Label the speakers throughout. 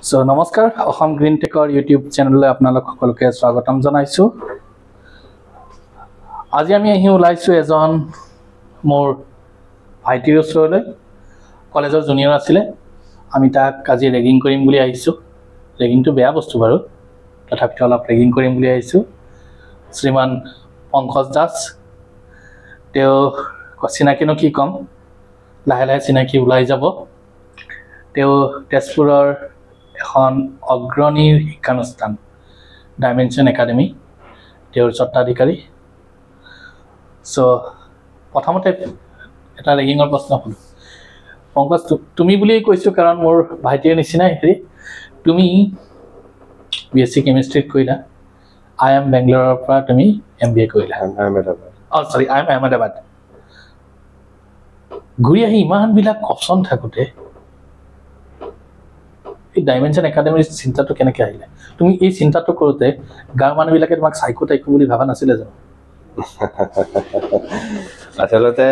Speaker 1: So নমস্কাৰ Assam green টেকৰ YouTube চেনেললৈ আপোনালোক সকলোকে স্বাগতম জনাইছো। আজি আমি ওলাইছো এজন মোৰ ভাইটিৰ ওচৰলৈ, কলেজৰ জুনিয়ৰ আছিলে। আমি তাক আজি ৰেগিং কৰিম বুলি আহিছো। ৰেগিংটো বেয়া বস্তু বাৰু, তথাপিতো অলপ ৰেগিং কৰিম বুলি আহিছো। শ্ৰীমান পংকজ দাস, তেওঁ চিনাকিনো কি ক'ম, লাহে লাহে চিনাকি ওলাই যাব। তেওঁ তেজপুৰৰ এখন অগ্ৰণী শিক্ষানুষ্ঠান ডাইমেনশ্যন একাডেমি, তেওঁৰ স্বত্বাধিকাৰী। চ' প্ৰথমতে এটা ৰেগিঙৰ প্ৰশ্ন সোধো। পংকজ, তুমি বুলিয়েই কৈছোঁ কাৰণ মোৰ ভাইটিৰ নিচিনাই হেৰি। তুমি BSc কেমিষ্ট্ৰিত কৰিলা, IIM বেংগলোৰৰ পৰা তুমি MBA কৰিলা। IIM আহমেদাবাদ। ঘূৰি আহি ইমানবিলাক অপশ্যন থাকোঁতে এই ডাইমেনশ্যন একাডেমিৰ চিন্তাটো কেনেকৈ আহিলে? তুমি এই চিন্তাটো কৰোঁতে গাঁৱৰ মানুহবিলাকে তোমাক চাইকো টাইকো বুলি ভাবা নাছিলে জানো?
Speaker 2: আচলতে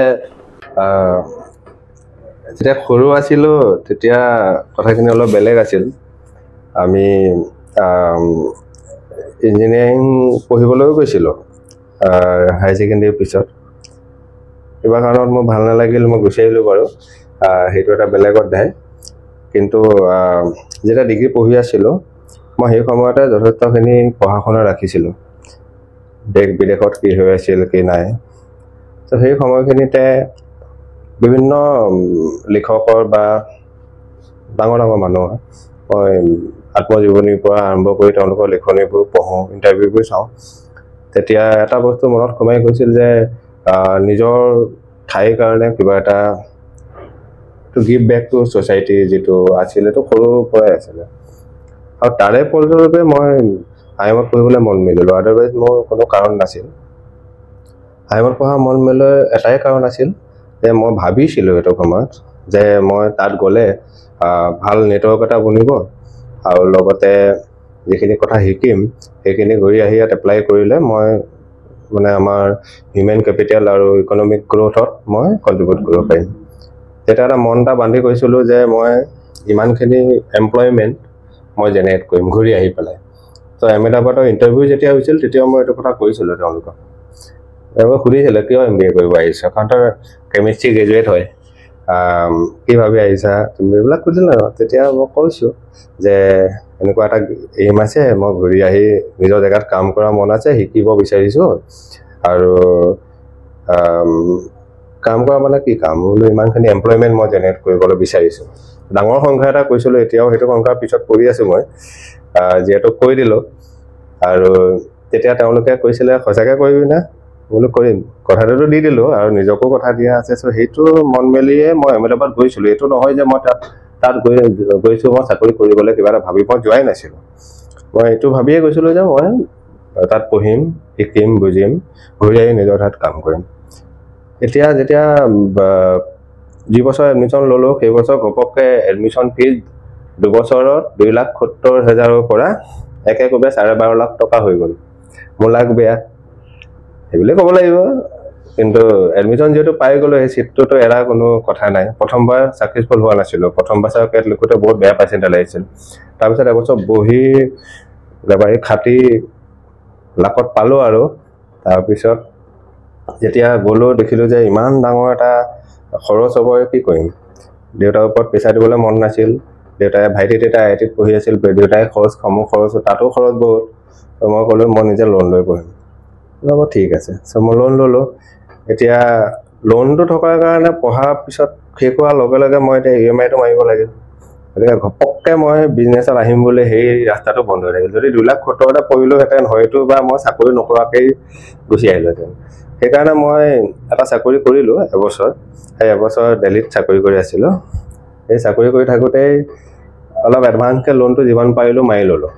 Speaker 2: যেতিয়া সৰু আছিলোঁ তেতিয়া কথাখিনি অলপ বেলেগ আছিল। আমি ইঞ্জিনিয়াৰিং পঢ়িবলৈও গৈছিলোঁ হাই ছেকেণ্ডেৰীৰ পিছত। কিবা কাৰণত মোৰ ভাল নালাগিল, মই গুচি আহিলোঁ বাৰু, সেইটো এটা বেলেগ অধ্যায়। কিন্তু যেতিয়া ডিগ্ৰী পঢ়ি আছিলোঁ মই সেই সময়তে যথেষ্টখিনি পঢ়া শুনা ৰাখিছিলোঁ, দেশ বিদেশত কি হৈ আছিল কি নাই। ত' সেই সময়খিনিতে বিভিন্ন লিখকৰ বা ডাঙৰ ডাঙৰ মানুহৰ মই আত্মজীৱনীৰ পৰা আৰম্ভ কৰি তেওঁলোকৰ লিখনিবোৰ পঢ়োঁ, ইণ্টাৰভিউবোৰ চাওঁ। তেতিয়া এটা বস্তু মনত সোমাই গৈছিল যে নিজৰ ঠাইৰ কাৰণে কিবা এটা to give back to society যিটো আছিলে, সেইটো সৰুৰ পৰাই আছিলে। আৰু তাৰে ফলস্বৰূপে মই IIMত পঢ়িবলৈ মন মেলিলোঁ। আদাৰৱাইজ মোৰ কোনো কাৰণ নাছিল। IIMত পঢ়া মন মেলোৱাৰ এটাই কাৰণ আছিল যে মই ভাবিছিলোঁ সেইটো সময়ত যে মই তাত গ'লে ভাল নেটৱৰ্ক এটা বনিব, আৰু লগতে যিখিনি কথা শিকিম সেইখিনি ঘূৰি আহি ইয়াত এপ্লাই কৰিলে মই মানে আমাৰ হিউমেন কেপিটেল আৰু ইকনমিক গ্ৰ'থত মই কণ্ট্ৰিবিউট কৰিব পাৰিম। তেতিয়া এটা মন এটা বান্ধি কৈছিলোঁ যে মই ইমানখিনি এমপ্লয়মেণ্ট মই জেনেৰেট কৰিম ঘূৰি আহি পেলাই। ত' আহমেদাবাদৰ ইণ্টাৰভিউ যেতিয়া হৈছিল তেতিয়াও মই এইটো কথা কৈছিলোঁ তেওঁলোকক। তেওঁলোকে সুধিছিলে কিয় MBA কৰিব আহিছা, কাৰণ তই কেমিষ্ট্ৰি গ্ৰেজুৱেট হয়, কি ভাবি আহিছা তুমি, এইবিলাক সুধিলে ন। তেতিয়া মই কৈছোঁ যে এনেকুৱা এটা এইম আছে, মই ঘূৰি আহি নিজৰ জেগাত কাম কৰা মন আছে, শিকিব বিচাৰিছোঁ, আৰু কাম কৰা মানে কি কাম, বোলো ইমানখিনি এমপ্লয়মেণ্ট মই জেনেৰেট কৰিবলৈ বিচাৰিছোঁ। ডাঙৰ সংখ্যা এটা কৈছিলোঁ, এতিয়াও সেইটো সংখ্যাৰ পিছত কৰি আছোঁ মই, যিহেতু কৈ দিলোঁ। আৰু তেতিয়া তেওঁলোকে কৈছিলে সঁচাকৈ কৰিবি না, বোলো কৰিম, কথাটোতো দি দিলোঁ আৰু নিজকো কথা দিয়া আছে। চ' সেইটো মন মেলিয়ে মই আহমেদাবাদ গৈছিলোঁ। এইটো নহয় যে মই তাত গৈছোঁ মই চাকৰি কৰিবলৈ কিবা এটা ভাবি মই যোৱাই নাছিলোঁ। মই এইটো ভাবিয়ে গৈছিলোঁ যে মই তাত পঢ়িম, শিকিম, বুজিম, ঘূৰি আহি নিজৰ ঠাইত কাম কৰিম। এতিয়া যেতিয়া যি বছৰ এডমিশ্যন ল'লোঁ সেই বছৰ ঘপককৈ এডমিশ্যন ফিজ 2 বছৰত 2,70,000 পৰা একেকোবে 12.5 লাখ টকা হৈ গ'ল। মোৰ লাগ বেয়া সেইবুলিয়ে ক'ব লাগিব, কিন্তু এডমিশ্যন যিহেতু পাই গ'লোঁ সেই চিটটোতো এৰা কোনো কথা নাই। প্ৰথমবাৰ ছাকচেছফুল হোৱা নাছিলোঁ, প্ৰথমবাৰ চাৰ্কেট লিখোঁতে বহুত বেয়া পাৰ্চেণ্টেজ আহিছিল। তাৰপিছত এবছৰ বহি এবাৰ 60 লাখত পালোঁ। আৰু তাৰপিছত যেতিয়া গ'লোঁ দেখিলোঁ যে ইমান ডাঙৰ এটা খৰচ হ'ব, কি কৰিম। দেউতাৰ ওপৰত প্ৰেছাৰ দিবলৈ মন নাছিল। ভাইটি তেতিয়া IITত পঢ়ি আছিল, দেউতাই মোৰ খৰচ, তাতো খৰচ বহুত। ত' মই ক'লোঁ মই নিজে লোন লৈ পঢ়িম। হ'ব ঠিক আছে। চ' মই লোন ল'লোঁ। এতিয়া লোনটো থকাৰ কাৰণে পঢ়াৰ পিছত শেষ হোৱাৰ লগে লগে মই এতিয়া EMIটো মাৰিব লাগিল। গতিকে ঘপককৈ মই বিজনেছত আহিম বুলি সেই ৰাস্তাটো বন্ধ হৈ থাকিল। যদি 2,70,000 পৰিলোহেঁতেন হয়তো বা মই চাকৰি নকৰাকেই গুচি আহিলোহেঁতেন। সেইকাৰণে মই এটা চাকৰি কৰিলোঁ এবছৰ। সেই এবছৰ দিল্লীত চাকৰি কৰি আছিলোঁ। সেই চাকৰি কৰি থাকোঁতেই অলপ এডভান্সকৈ লোনটো যিমান পাৰিলোঁ মাৰি ল'লোঁ,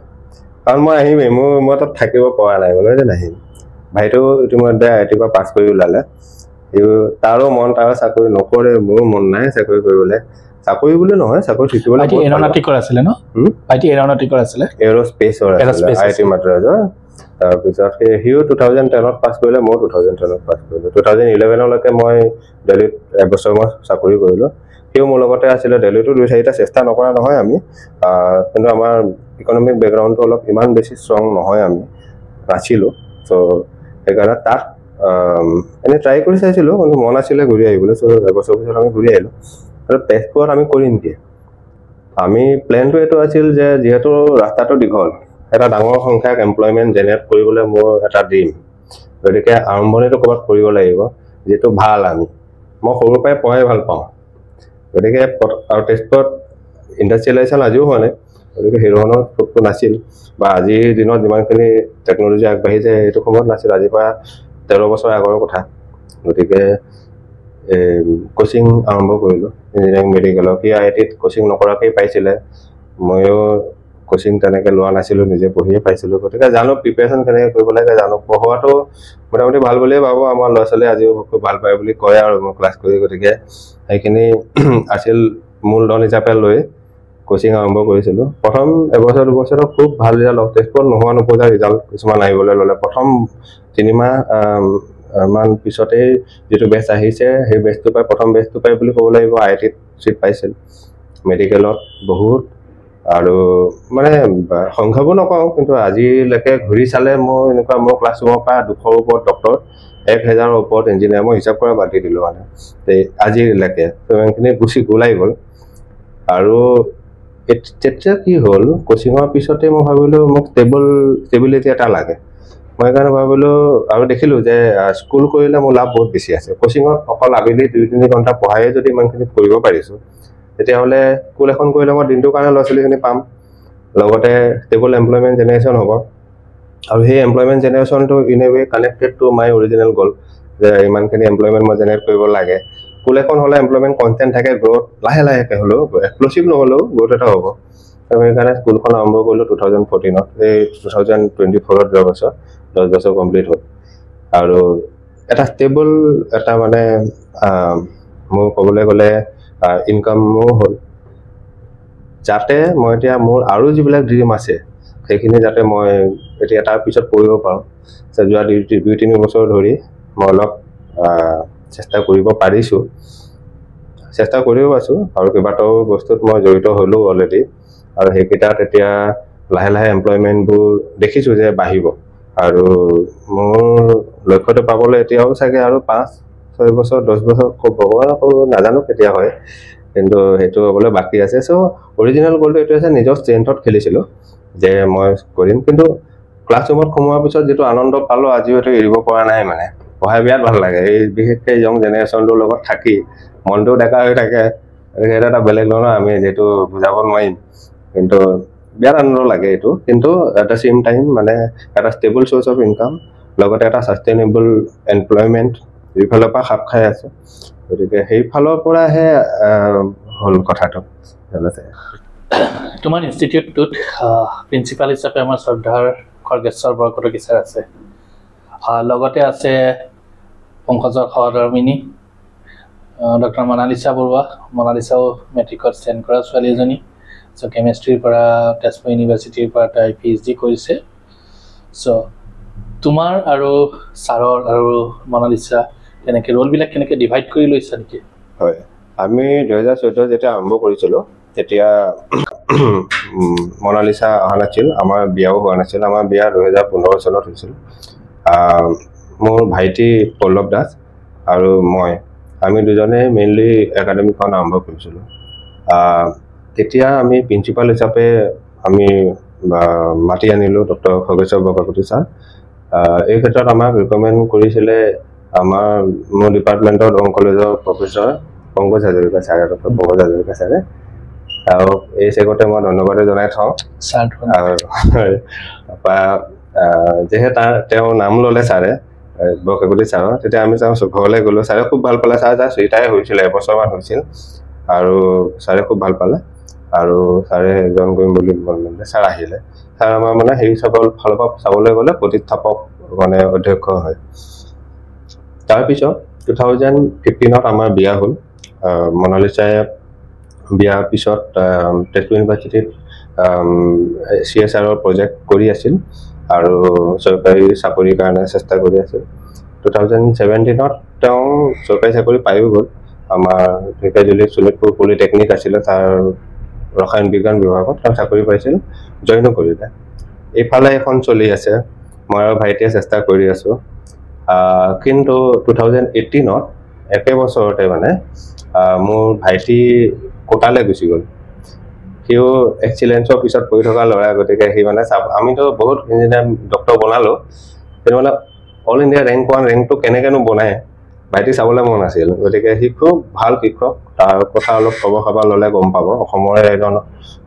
Speaker 2: কাৰণ মই আহিমেই, মই তাত থাকিব পৰা নাই, বোলো যে নাহিম। ভাইটিও ইতিমধ্যে IITৰ পৰা পাছ কৰি ওলালে, তাৰো মন, তাৰ চাকৰি নকৰে, মোৰো মন নাই চাকৰি কৰিবলৈ। চাকৰি বুলি নহয়, চাকৰি শিকিবলৈ
Speaker 1: এৰোনটিকৰ আছিলে ন, ভাইটি এৰোনটিকৰ আছিলে,
Speaker 2: এৰোস্পেচৰ আছিলে IIT মাদ্ৰাজৰ। তাৰপিছত সিও 2010ত পাছ কৰিলে, ময়ো 2010ত পাছ কৰিলোঁ। 2011লৈকে মই দিল্লীত এবছৰ মই চাকৰি কৰিলোঁ। সিও মোৰ লগতে আছিলে দিল্লীতো 2-4টা চেষ্টা নকৰা নহয় আমি কিন্তু আমাৰ ইকনমিক বেকগ্ৰাউণ্ডটো অলপ ইমান বেছি ষ্ট্ৰং নহয় আমি নাছিলোঁ চ' সেইকাৰণে তাত এনে ট্ৰাই কৰি চাইছিলোঁ কিন্তু মন আছিলে ঘূৰি আহিবলৈ চ' এবছৰ পিছত আমি ঘূৰি আহিলোঁ আৰু তেজপুৰত আমি কৰিম কি আমি প্লেনটো এইটো আছিল যে যিহেতু ৰাস্তাটো দীঘল এটা ডাঙৰ সংখ্যক এমপ্লয়মেণ্ট জেনেৰেট কৰিবলৈ মোৰ এটা ড্ৰিম গতিকে আৰম্ভণিটো ক'ৰবাত কৰিব লাগিব যিটো ভাল আমি মই সৰুৰ পৰাই পঢ়াই ভাল পাওঁ গতিকে আৰু তেজপুৰত ইণ্ডাষ্ট্ৰিয়েলাইজেশ্যন আজিও হোৱা নাই গতিকে সেই ধৰণৰ স্কোপটো নাছিল বা আজিৰ দিনত যিমানখিনি টেকন'লজি আগবাঢ়িছে সেইটো সময়ত নাছিল আজিৰ পৰা 13 বছৰ আগৰ কথা গতিকে কোচিং আৰম্ভ কৰিলোঁ ইঞ্জিনিয়াৰিং মেডিকেলৰ সি IITত কোচিং নকৰাকেই পাইছিলে ময়ো কোচিং তেনেকৈ লোৱা নাছিলোঁ নিজে পঢ়িয়ে পাইছিলোঁ গতিকে জানো প্ৰিপেৰেশ্যন কেনেকৈ কৰিব লাগে জানো পঢ়োৱাটো মোটামুটি ভাল বুলিয়ে ভাবোঁ আমাৰ ল'ৰা ছোৱালীয়ে আজিও খুব ভাল পায় বুলি কয় আৰু মই ক্লাছ কৰি গতিকে সেইখিনি আছিল মূলধন হিচাপে লৈ কোচিং আৰম্ভ কৰিছিলোঁ প্ৰথম এবছৰ দুবছৰত খুব ভাল ৰিজাল্ট তেজপুৰত নোহোৱা নোপোৱা ৰিজাল্ট কিছুমান আহিবলৈ ল'লে প্ৰথম 3 মাহ মান পিছতেই যিটো বেষ্ট আহিছে সেই বেষ্টটো পাই প্ৰথম বেষ্টটো পাই বুলি ক'ব লাগিব IITত চিট পাইছিল মেডিকেলত বহুত আৰু মানে সংখ্যাবোৰ নকওঁ কিন্তু আজিলৈকে ঘূৰি চালে মোৰ এনেকুৱা মোৰ ক্লাছৰুমৰ পৰা 200ৰ ওপৰত ডক্টৰ 1000ৰ ওপৰত ইঞ্জিনিয়াৰ মই হিচাপ কৰা বাদ দি দিলোঁ মানে আজিলৈকে ইমানখিনি গুচি ওলাই গ'ল আৰু তেতিয়া কি হ'ল কোচিঙৰ পিছতে মই ভাবিলোঁ মোক ষ্টেবিলিটি এটা লাগে মই সেইকাৰণে ভাবিলোঁ আৰু দেখিলোঁ যে স্কুল কৰিলে মোৰ লাভ বহুত বেছি আছে কোচিঙত অকল আবেলি 2-3 ঘণ্টা পঢ়ায়ে যদি ইমানখিনি কৰিব পাৰিছোঁ তেতিয়াহ'লে স্কুল এখন কৰিলে মই দিনটোৰ কাৰণে ল'ৰা ছোৱালীখিনি পাম লগতে ষ্টেবল এমপ্লয়মেণ্ট জেনেৰেশ্যন হ'ব আৰু সেই এমপ্লয়মেণ্ট জেনেৰেশ্যনটো in a way connected to my original goal যে ইমানখিনি এমপ্লয়মেণ্ট মই জেনেৰেট কৰিব লাগে স্কুল এখন হ'লে এমপ্লয়মেণ্ট কনষ্টেণ্ট থাকে গ্ৰ'থ লাহে লাহেকৈ হ'লেও এক্সপ্ল'চিভ নহ'লেও গ্ৰ'থ এটা হ'ব আৰু সেইকাৰণে স্কুলখন আৰম্ভ কৰিলোঁ 2014ত এই 2024ত যোৱা বছৰ 10 বছৰ কমপ্লিট হ'ল আৰু এটা ষ্টেবল এটা মানে মোৰ ক'বলৈ গ'লে ইনকামো হ'ল যাতে মই এতিয়া মোৰ আৰু যিবিলাক ড্ৰিম আছে সেইখিনি যাতে মই এতিয়া তাৰ পিছত কৰিব পাৰোঁ যোৱা 2-3 বছৰ ধৰি মই অলপ চেষ্টা কৰিব পাৰিছোঁ চেষ্টা কৰিও আছোঁ আৰু কেইবাটাও বস্তুত মই জড়িত হ'লোঁ অলৰেডি আৰু সেইকেইটাত এতিয়া লাহে লাহে এমপ্লয়মেণ্টবোৰ দেখিছোঁ যে বাঢ়িব আৰু মোৰ লক্ষ্যটো পাবলৈ এতিয়াও চাগে আৰু 5-6 বছৰ 10 বছৰ ভগৱানক নাজানো কেতিয়া হয় কিন্তু সেইটো হ'বলৈ বাকী আছে চ' অৰিজিনেল গ'লটো এইটো আছে নিজৰ ষ্ট্ৰেংথত খেলিছিলোঁ যে মই কৰিম কিন্তু ক্লাছৰুমত সোমোৱাৰ পিছত যিটো আনন্দ পালোঁ আজিও এইটো এৰিব পৰা নাই মানে পঢ়াই বিৰাট ভাল লাগে এই বিশেষকৈ য়ং জেনেৰেশ্যনটোৰ লগত থাকি মনটো ডেকা হৈ থাকে সেইটো এটা বেলেগ ধৰণৰ আমি যিটো বুজাব নোৱাৰিম কিন্তু বিৰাট আনন্দ লাগে এইটো কিন্তু এট দ্য চেম টাইম মানে এটা ষ্টেবল চ'ৰ্চ অফ ইনকাম লগতে এটা ছাষ্টেইনেবল এমপ্লয়মেণ্ট দুইফালৰ পৰা খাপ খাই আছে গতিকে সেইফালৰ পৰাহে হ'ল কথাটো
Speaker 1: তোমাৰ ইনষ্টিটিউটটোত প্ৰিন্সিপাল হিচাপে আমাৰ শ্ৰদ্ধাৰ খৰ্গেশ্বৰ বৰকটকী ছাৰ আছে লগতে আছে পংকজৰ সহধৰ্মিনী ডক্টৰ মনালিছা বৰুৱা মনালিছাও মেট্ৰিকত ষ্টেণ্ড কৰা ছোৱালী এজনী চ' কেমেষ্ট্ৰিৰ পৰা তেজপুৰ ইউনিভাৰ্চিটিৰ পৰা তাই PhD কৰিছে চ' তোমাৰ আৰু ছাৰৰ আৰু মনালিছা কেনেকৈ ৰোলবিলাক কেনেকৈ ডিভাইড কৰি লৈছা নেকি
Speaker 2: হয় আমি 2014 যেতিয়া আৰম্ভ কৰিছিলোঁ তেতিয়া মনালিছা অহা নাছিল আমাৰ বিয়াও হোৱা নাছিল আমাৰ বিয়া 2015 চনত হৈছিল মোৰ ভাইটি পল্লৱ দাস আৰু মই আমি দুজনে মেইনলি একাডেমিখন আৰম্ভ কৰিছিলোঁ তেতিয়া আমি প্ৰিন্সিপাল হিচাপে আমি মাতি আনিলোঁ ডক্টৰ খগেশ্বৰ বৰকটকী ছাৰ এই ক্ষেত্ৰত আমাক ৰিকমেণ্ড কৰিছিলে মোৰ ডিপাৰ্টমেণ্টৰ কলেজৰ প্ৰফেচৰ পংকজ হাজৰিকা ছাৰে ডক্টৰ পংকজ হাজৰিকা ছাৰে আৰু এই চেগতে মই ধন্যবাদ জনাই থওঁ তাৰপৰা যিহেতু তেওঁৰ নাম ল'লে ছাৰে বৰকটকী ছাৰৰ তেতিয়া আমি ঘৰলৈ গ'লোঁ ছাৰে খুব ভাল পালে ছাৰ জাষ্ট ৰিটায়াৰ হৈছিলে এবছৰমান হৈছিল আৰু ছাৰে খুব ভাল পালে আৰু ছাৰে জইন কৰিম বুলি মানে ছাৰ আহিলে ছাৰ আমাৰ মানে সেই চবৰ ফালৰ পৰা চাবলৈ গ'লে প্ৰতিষ্ঠাপক মানে অধ্যক্ষ হয় তাৰপিছত 2015ত আমাৰ বিয়া হ'ল মনালিছাই বিয়াৰ পিছত তেজপুৰ ইউনিভাৰ্চিটিত CSRৰ প্ৰজেক্ট কৰি আছিল আৰু চৰকাৰী চাকৰিৰ কাৰণে চেষ্টা কৰি আছিল 2017ত তেওঁ চৰকাৰী চাকৰি পায়ো গ'ল আমাৰ ঢেকীয়াজুলি শোণিতপুৰ পলিটেকনিক আছিলে তাৰ ৰসায়ন বিজ্ঞান বিভাগত তেওঁ চাকৰি পাইছিল জইনো কৰিলে এইফালে এখন চলি আছে মই আৰু ভাইটিয়ে চেষ্টা কৰি আছোঁ কিন্তু 2018ত একে বছৰতে মানে মোৰ ভাইটি কোটালৈ গুচি গ'ল সিও এক্সিলেঞ্চৰ পিছত পঢ়ি থকা ল'ৰা গতিকে সি মানে আমিতো বহুত ইঞ্জিনিয়াৰ ডক্টৰ বনালোঁ কিন্তু মানে অল ইণ্ডিয়া ৰেংক 1 ৰেংকটো কেনেকৈনো বনায় ভাইটি চাবলৈ মন আছিল গতিকে সি খুব ভাল শিক্ষক তাৰ কথা অলপ খবৰ খাবৰ ল'লে গম পাব অসমৰে এজন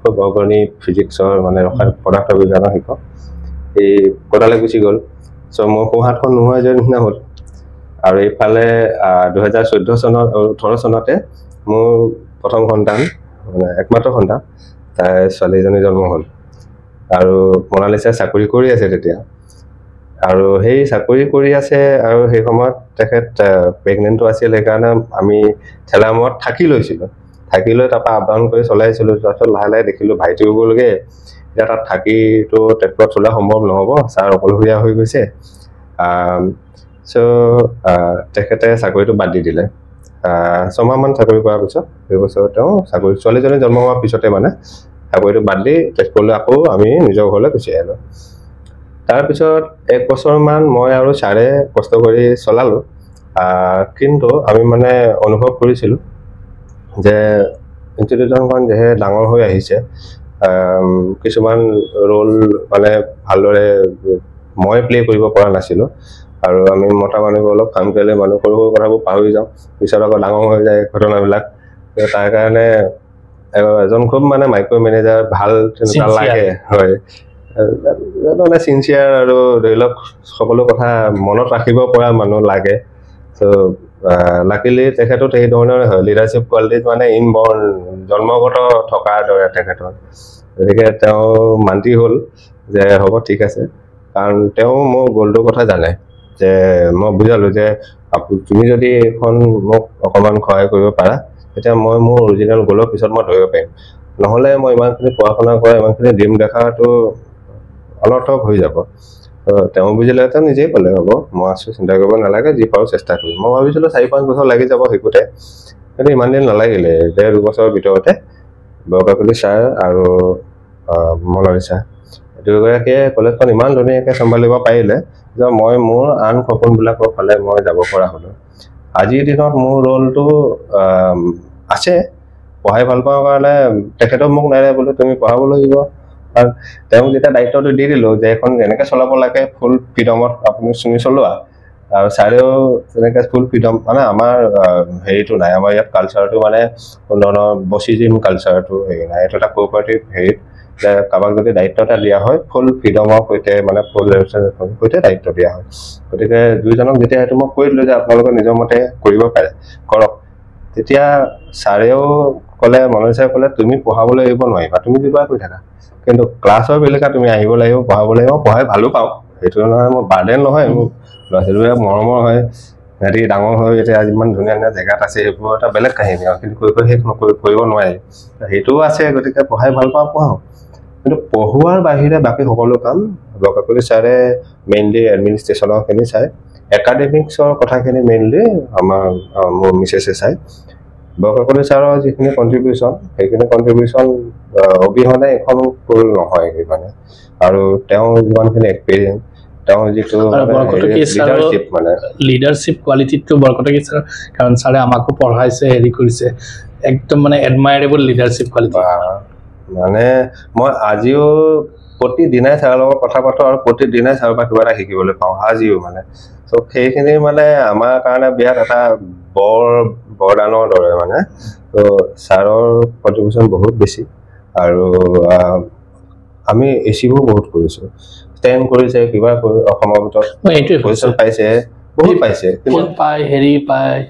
Speaker 2: খুব অগ্ৰণী ফিজিক্সৰ মানে ৰসায়ন পদাৰ্থ বিজ্ঞানৰ শিক্ষক এই কোটালৈ গুচি গ'ল চ' মোৰ সোঁহাতখন নোহোৱা যোৱাৰ নিচিনা হ'ল আৰু এইফালে 2014 চনত 18 চনতে মোৰ প্ৰথম সন্তান মানে একমাত্ৰ সন্তান তাই ছোৱালীজনী জন্ম হ'ল আৰু মনালিছাই চাকৰি কৰি আছে তেতিয়া আৰু সেই চাকৰি কৰি আছে আৰু সেই সময়ত তেখেত প্ৰেগনেণ্টটো আছিল সেইকাৰণে আমি ঠেলামত থাকি লৈছিলোঁ থাকি লৈ তাৰপৰা আপ ডাউন কৰি চলাইছিলোঁ তাৰপিছত লাহে লাহে দেখিলোঁ ভাইটি হ'বলগৈ এতিয়া তাত থাকিতো ট্ৰেক্টৰত চলোৱা সম্ভৱ নহ'ব ছাৰ অকলশৰীয়া হৈ গৈছে চ' তেখেতে চাকৰিটো বাদ দি দিলে 6 মাহমান চাকৰি কৰাৰ পিছত সেইবছৰ তেওঁ চাকৰি ছোৱালীজনী জন্ম হোৱাৰ পিছতে মানে চাকৰিটো বাদ দি তেজপুৰলৈ আকৌ আমি নিজৰ ঘৰলৈ গুচি আহিলোঁ তাৰপিছত 1 বছৰমান মই আৰু ছাৰে কষ্ট কৰি চলালোঁ কিন্তু আমি মানে অনুভৱ কৰিছিলোঁ যে ইনষ্টিটিউশ্যনখন যেহে ডাঙৰ হৈ আহিছে কিছুমান ৰোল মানে ভালদৰে মই প্লে কৰিব পৰা নাছিলোঁ আৰু আমি মতা মানুহবোৰ অলপ কাম কৰিলে মানুহ সৰু সৰু কথাবোৰ পাহৰি যাওঁ পিছত আকৌ ডাঙৰ হৈ যায় ঘটনাবিলাক তাৰ কাৰণে এজন খুব মানে মাইক্ৰ' মেনেজাৰ ভাল তেনেকুৱা লাগে হয় মানে চিনচিয়াৰ আৰু ধৰি লওক সকলো কথা মনত ৰাখিব পৰা মানুহ লাগে চ' লাকিলি তেখেতো সেই ধৰণৰে হয় লিডাৰশ্বিপ কোৱালিটিত মানে ইনবৰ্ণ জন্মগত থকাৰ দৰে তেখেতৰ গতিকে তেওঁ মান্তি হ'ল যে হ'ব ঠিক আছে কাৰণ তেওঁ মোৰ গ'লটোৰ কথা জানে যে মই বুজালোঁ যে তুমি যদি এখন মোক অকণমান সহায় কৰিব পাৰা তেতিয়া মই মোৰ অৰিজিনেল গ'লৰ পিছত মই ধৰিব পাৰিম নহ'লে মই ইমানখিনি পঢ়া শুনা কৰা ইমানখিনি ড্ৰিম দেখাটো অনৰ্থক হৈ যাব তেওঁ বুজিলে তেওঁ নিজেই ক'লে হ'ব মই আছোঁ চিন্তা কৰিব নালাগে যি পাৰোঁ চেষ্টা কৰিম মই ভাবিছিলোঁ 4-5 বছৰ লাগি যাব শিকোঁতে কিন্তু ইমান দিন নালাগিলে 1.5 বছৰৰ ভিতৰতে বৰকাকলি ছাৰ আৰু মনালিছা দুয়োগৰাকীয়ে কলেজখন ইমান ধুনীয়াকৈ চম্ভালিব পাৰিলে যে মই মোৰ আন সপোনবিলাকৰ ফালে মই যাব পৰা হ'লোঁ আজিৰ দিনত মোৰ ৰোলটো আছে পঢ়াই ভাল পাওঁ কাৰণে তেখেতক মোক নাই বোলো তুমি পঢ়াব লাগিব আৰু তেওঁক যেতিয়া দায়িত্বটো দি দিলোঁ যে এখন যেনেকৈ চলাব লাগে ফুল ফ্ৰীডমত আপুনি চুমি চলোৱা আৰু ছাৰেও তেনেকৈ ফুল ফ্ৰীডম মানে আমাৰ হেৰিটো নাই আমাৰ ইয়াত কালচাৰটো মানে কোনো ধৰণৰ বচিজিম কালচাৰটো হেৰি নাই এইটো এটা কোঅপাৰেটিভ হেৰিত যে কাৰোবাক যদি দায়িত্ব এটা দিয়া হয় ফুল ফ্ৰীডমৰ সৈতে মানে ফুল সৈতে দায়িত্ব দিয়া হয় গতিকে দুইজনক যেতিয়া সেইটো মই কৈ দিলোঁ যে আপোনালোকে নিজৰ মতে কৰিব পাৰে কৰক তেতিয়া ছাৰেও ক'লে মনালিছাই ক'লে তুমি পঢ়াবলৈ আহিব নোৱাৰিবা তুমি কিবা কৰি থাকা কিন্তু ক্লাছৰ বেলেকা তুমি আহিব লাগিব পঢ়াব লাগিব পঢ়াই ভালো পাওঁ সেইটো নহয় মোৰ বাৰ্ডেন নহয় মোৰ ল'ৰা ছোৱালীবিলাক মৰমৰ হয় সিহঁতি ডাঙৰ হৈ এতিয়া ইমান ধুনীয়া ধুনীয়া জেগাত আছে সেইবোৰ এটা বেলেগ কাহিনী আৰু কিন্তু কৈ শেষ কৰিব নোৱাৰি সেইটোও আছে গতিকে পঢ়াই ভাল পাওঁ পঢ়াওঁ কিন্তু পঢ়োৱাৰ বাহিৰে বাকী সকলো কাম বৰকাকলি ছাৰে মেইনলি এডমিনিষ্ট্ৰেশ্যনৰখিনি চায় একাডেমিক্সৰ কথাখিনি মেইনলি আমাৰ মোৰ মিছেছে চায় বৰকাকলি ছাৰৰ যিখিনি কণ্ট্ৰিবিউশ্যন সেইখিনি কণ্ট্ৰিবিউশ্যন অবিহনে এখন ফুল নহয় মানে আৰু তেওঁ যিমানখিনি এক্সপিৰিয়েঞ্চ তেওঁৰ যিটো লিডাৰশ্বিপ মানে
Speaker 1: লিডাৰশ্বিপ কোৱালিটিটো বৰকটকী ছাৰ কাৰণ ছাৰে আমাকো পঢ়াইছে হেৰি কৰিছে একদম মানে এডমায়াৰেবল লিডাৰশ্বিপ কোৱালিটি
Speaker 2: মানে মই আজিও প্ৰতিদিনাই ছাৰৰ লগত কথা পাতোঁ আৰু প্ৰতিদিনাই ছাৰৰ পৰা কিবা এটা শিকিবলৈ পাওঁ আজিও মানে চ' সেইখিনি মানে আমাৰ কাৰণে বিৰাট এটা বৰদানৰ দৰে মানে ত' ছাৰৰ কণ্ট্ৰিবিউশ্যন বহুত বেছি আৰু আমি এচিভো বহুত কৰিছোঁ ষ্টেণ্ড কৰিছে কিবা কৰি অসমৰ ভিতৰত পজিশ্যন পাইছে বহুত পাইছে
Speaker 1: হেৰি পায়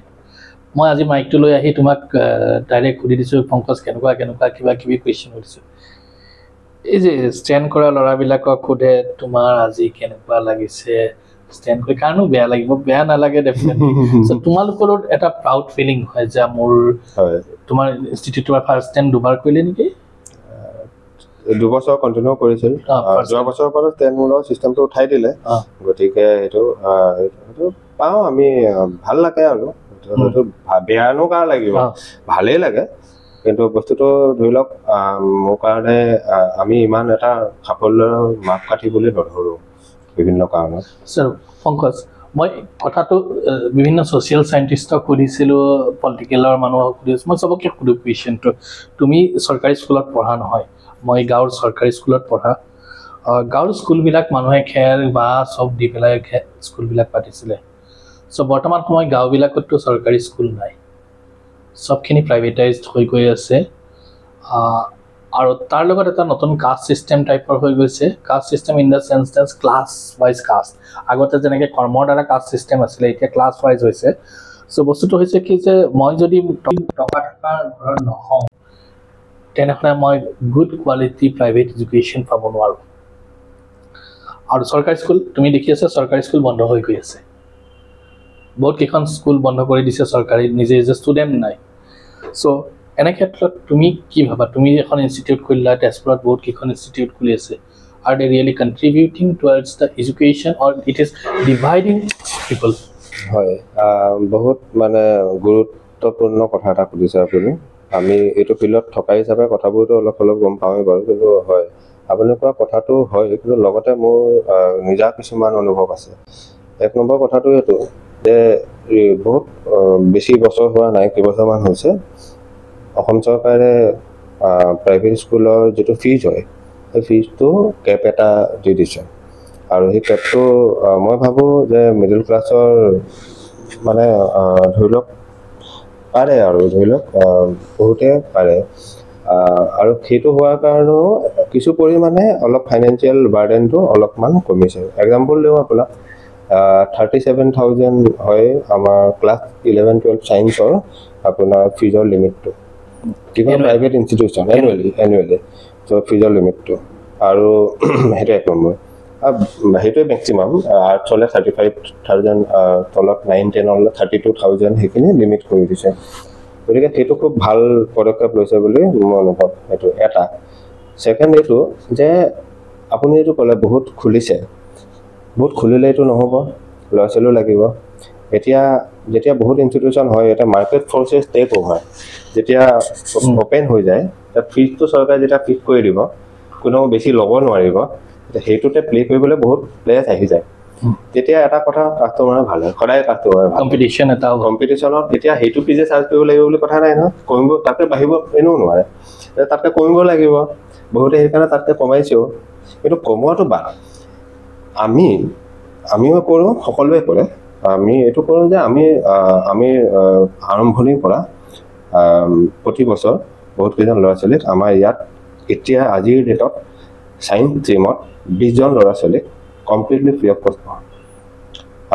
Speaker 1: মই আজি মাইকটো লৈ আহি তোমাক ডাইৰেক্ট সুধি দিছোঁ পংকজ কেনেকুৱা কিবা কিবি কুৱেশ্যন সুধিছোঁ এই যে ষ্টেণ্ড কৰা ল'ৰাবিলাকক সোধে তোমাৰ আজি কেনেকুৱা লাগিছে ষ্টেণ্ড কৰি কাৰণো বেয়া লাগিব বেয়া নালাগে ডেফিনেটলি তোমালোকৰ এটা প্ৰাউড ফিলিং হয় যে মোৰ তোমাৰ ইনষ্টিটিউটৰ ফাৰ্ষ্ট ষ্টেণ্ড 2 বাৰ কৰিলে নেকি
Speaker 2: 2 বছৰ কণ্টিনিউ কৰিছিল যোৱা বছৰৰ পৰা ষ্টেণ্ড মূলৰ চিষ্টেমটো উঠাই দিলে গতিকে সেইটো পাওঁ আমি ভাল লাগে আৰু হয়তো বেয়ানো কাৰ লাগিব ভালেই লাগে কিন্তু বস্তুটো ধৰি লওক মোৰ কাৰণে আমি ইমান এটা সাফল্যৰ মাপকাঠি বুলি নধৰোঁ বিভিন্ন কাৰণত
Speaker 1: ছাৰ পংকজ মই কথাটো বিভিন্ন ছ'চিয়েল চাইণ্টিষ্টক সুধিছিলোঁ পলিটিকেলৰ মানুহক সুধিছোঁ মই চবকে সুধো কুৱেশ্যনটো তুমি চৰকাৰী স্কুলত পঢ়া নহয় মই গাঁৱৰ চৰকাৰী স্কুলত পঢ়া গাঁৱৰ স্কুলবিলাক মানুহে খেল বা চব দি পেলাই স্কুলবিলাক পাতিছিলে চ' বৰ্তমান সময় গাঁওবিলাকততো চৰকাৰী স্কুল নাই চবখিনি প্ৰাইভেটাইজড হৈ গৈ আছে আৰু তাৰ লগত এটা নতুন কাষ্ট ছিষ্টেম টাইপৰ হৈ গৈছে caste system in the sense that class wise caste আগতে যেনেকৈ কৰ্মৰ দ্বাৰা কাষ্ট ছিষ্টেম আছিলে এতিয়া ক্লাছ ৱাইজ হৈছে চ' বস্তুটো হৈছে কি যে মই যদি টকা থকাৰ ঘৰত নহওঁ তেনেহ'লে মই গুড কোৱালিটি প্ৰাইভেট এডুকেশ্যন পাব নোৱাৰোঁ আৰু চৰকাৰী স্কুল তুমি দেখি আছা চৰকাৰী স্কুল বন্ধ হৈ গৈ আছে বহুত কেইখন স্কুল বন্ধ কৰি দিছে চৰকাৰী নিজে যে ষ্টুডেণ্ট নাই চ' এনে ক্ষেত্ৰত তুমি কি ভাবা তুমি এখন ইনষ্টিটিউট খুলিলা তেজপুৰত বহুত কেইখন ইনষ্টিটিউট খুলি আছে are they really contributing towards the education or it is dividing people
Speaker 2: হয় বহুত মানে গুৰুত্বপূৰ্ণ কথা এটা সুধিছে আপুনি আমি এইটো ফিল্ডত থকা হিচাপে কথাবোৰতো অলপ অলপ গম পাওঁৱেই বাৰু কিন্তু হয় আপুনি কোৱা কথাটো হয় কিন্তু লগতে মোৰ নিজা কিছুমান অনুভৱ আছে এক নম্বৰ কথাটো এইটো যে বহুত বেছি বছৰ হোৱা নাই কেইবছৰমান হৈছে অসম চৰকাৰে প্ৰাইভেট স্কুলৰ যিটো ফিজ হয় সেই ফিজটো কেপ এটা দি দিছে আৰু সেই কেপটো মই ভাবোঁ যে মিডল ক্লাছৰ মানে ধৰি লওক পাৰে আৰু ধৰি লওক বহুতে পাৰে আৰু সেইটো হোৱাৰ কাৰণেও কিছু পৰিমাণে অলপ ফাইনেন্সিয়েল বাৰ্ডেনটো অলপমান কমিছে এক্সাম্পল দিওঁ আপোনাক 37,000 হয় আমাৰ ক্লাছ 11-12 ছায়েন্সৰ আপোনাৰ ফিজৰ লিমিটটো কিমান প্ৰাইভেট ইনষ্টিটিউশ্যন এনুৱেলি চ' ফিজৰ লিমিটটো আৰু সেইটো এক নম্বৰ সেইটোৱে মেক্সিমাম আৰ্টছলৈ 35,000 তলত 9-10 32,000 সেইখিনি লিমিট কৰি দিছে গতিকে সেইটো খুব ভাল পদক্ষেপ লৈছে বুলি মোৰ অনুভৱ সেইটো এটা ছেকেণ্ড এইটো যে আপুনি এইটো ক'লে বহুত খুলিলে এইটো নহ'ব ল'ৰা ছোৱালীও লাগিব যেতিয়া বহুত ইনষ্টিটিউশ্যন হয় এটা মাৰ্কেট ফৰ্চেছ টেক অভাৰ যেতিয়া অপেন হৈ যায় তাত ফিজটো চৰকাৰে যেতিয়া ফিক্স কৰি দিব কোনো বেছি ল'ব নোৱাৰিব সেইটোতে প্লে কৰিবলৈ বহুত প্লেয়াৰ্ছ আহি যায় তেতিয়া এটা কথা কাষ্টমাৰ ভাল হয় সদায় কাষ্টমাৰ
Speaker 1: কম্পিটিশ্যন এটা
Speaker 2: কম্পিটিশ্যনত তেতিয়া সেইটো ফিজে চাৰ্জ কৰিব লাগিব বুলি কথা নাই নহয় কমিব তাতে বাঢ়িব এনেও নোৱাৰে তাতকৈ কমিব লাগিব বহুতে সেইকাৰণে তাতকৈ কমাইছেও কিন্তু কমোৱাটো বাদ আমিও কৰোঁ সকলোৱে কৰে আমি এইটো কৰোঁ যে আমি আৰম্ভণিৰ পৰা প্ৰতি বছৰ বহুত কেইজন ল'ৰা ছোৱালীক আমাৰ ইয়াত এতিয়া আজিৰ ডেটত ছায়েন্স ষ্ট্ৰীমত 20 জন ল'ৰা ছোৱালীক কমপ্লিটলি ফ্ৰী অফ কষ্ট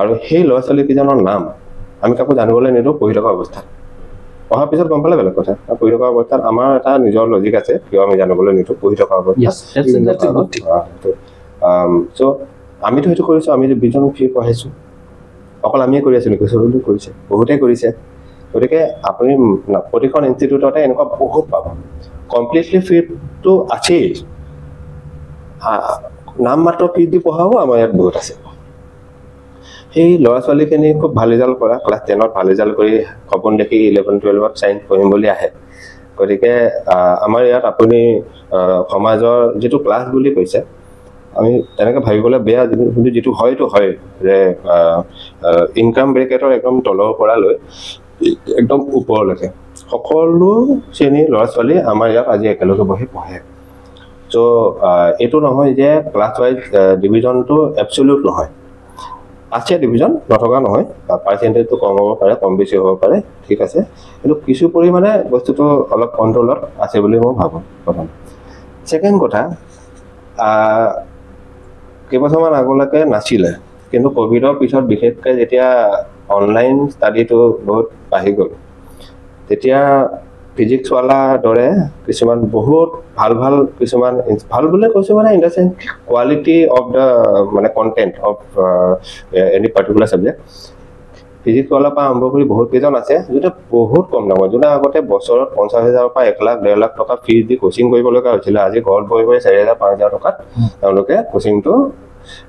Speaker 2: আৰু সেই ল'ৰা ছোৱালীকেইজনৰ নাম আমি কাকো জানিবলৈ নিদিওঁ পঢ়ি থকা অৱস্থাত অহাৰ পিছত গম পালে বেলেগ কথা পঢ়ি থকা অৱস্থাত আমাৰ এটা নিজৰ লজিক আছে কিয় আমি জানিবলৈ নিদিওঁ পঢ়ি থকা অৱস্থাত চ' আমিতো সেইটো কৰিছোঁ আমি যে 20 জন ফ্ৰী পঢ়াইছোঁ অকল আমিয়ে কৰি আছিলোঁ কিছু বুলি কৰিছে বহুতেই কৰিছে গতিকে আপুনি প্ৰতিখন ইনষ্টিটিউটতে এনেকুৱা বহুত পাব কমপ্লিটলি ফ্ৰীটো আছেই নাম মাত্ৰ ফিজ দি পঢ়াও আমাৰ ইয়াত বহুত আছে সেই ল'ৰা ছোৱালীখিনি খুব ভাল ৰিজাল্ট কৰা ক্লাছ 10ত ভাল ৰিজাল্ট কৰি সপোন দেখি 11-12ত ছায়েন্স পঢ়িম বুলি আহে গতিকে আমাৰ ইয়াত আপুনি সমাজৰ যিটো ক্লাছ বুলি কৈছে আমি তেনেকৈ ভাবিবলৈ বেয়া কিন্তু যিটো হয়তো হয় যে ইনকাম ব্ৰেকেটৰ একদম তলৰ পৰা লৈ একদম ওপৰলৈকে সকলো শ্ৰেণীৰ ল'ৰা ছোৱালী আমাৰ ইয়াত আজি একেলগে বহি পঢ়ে চ' এইটো নহয় যে ক্লাছ ৱাইজ ডিভিজনটো এবছলিউট নহয় আছে ডিভিজন নথকা নহয় পাৰ্চেণ্টেজটো কম হ'ব পাৰে কম বেছি হ'ব পাৰে ঠিক আছে কিন্তু কিছু পৰিমাণে বস্তুটো অলপ কণ্ট্ৰলত আছে বুলি মই ভাবোঁ প্ৰথম ছেকেণ্ড কথা কেইবছৰমান আগলৈকে নাছিলে কিন্তু ক'ভিডৰ পিছত বিশেষকৈ যেতিয়া অনলাইন ষ্টাডিটো বহুত বাঢ়ি গ'ল তেতিয়া ফিজিক্সৱালাৰ দৰে কিছুমান বহুত ভাল কিছুমান ভাল বুলি কৈছোঁ মানে in the sense quality of the মানে content of any particular subject ফিজিক্সৱালাৰ পৰা আৰম্ভ কৰি বহুত কেইজন আছে যোনে বহুত কম দামত যোনে আগতে বছৰত 50,000 পৰা 1 লাখ 1.5 লাখ টকা ফিজ দি কোচিং কৰিব লগা হৈছিলে আজি ঘৰত বহি 4,000-5,000 টকাত তেওঁলোকে কোচিংটো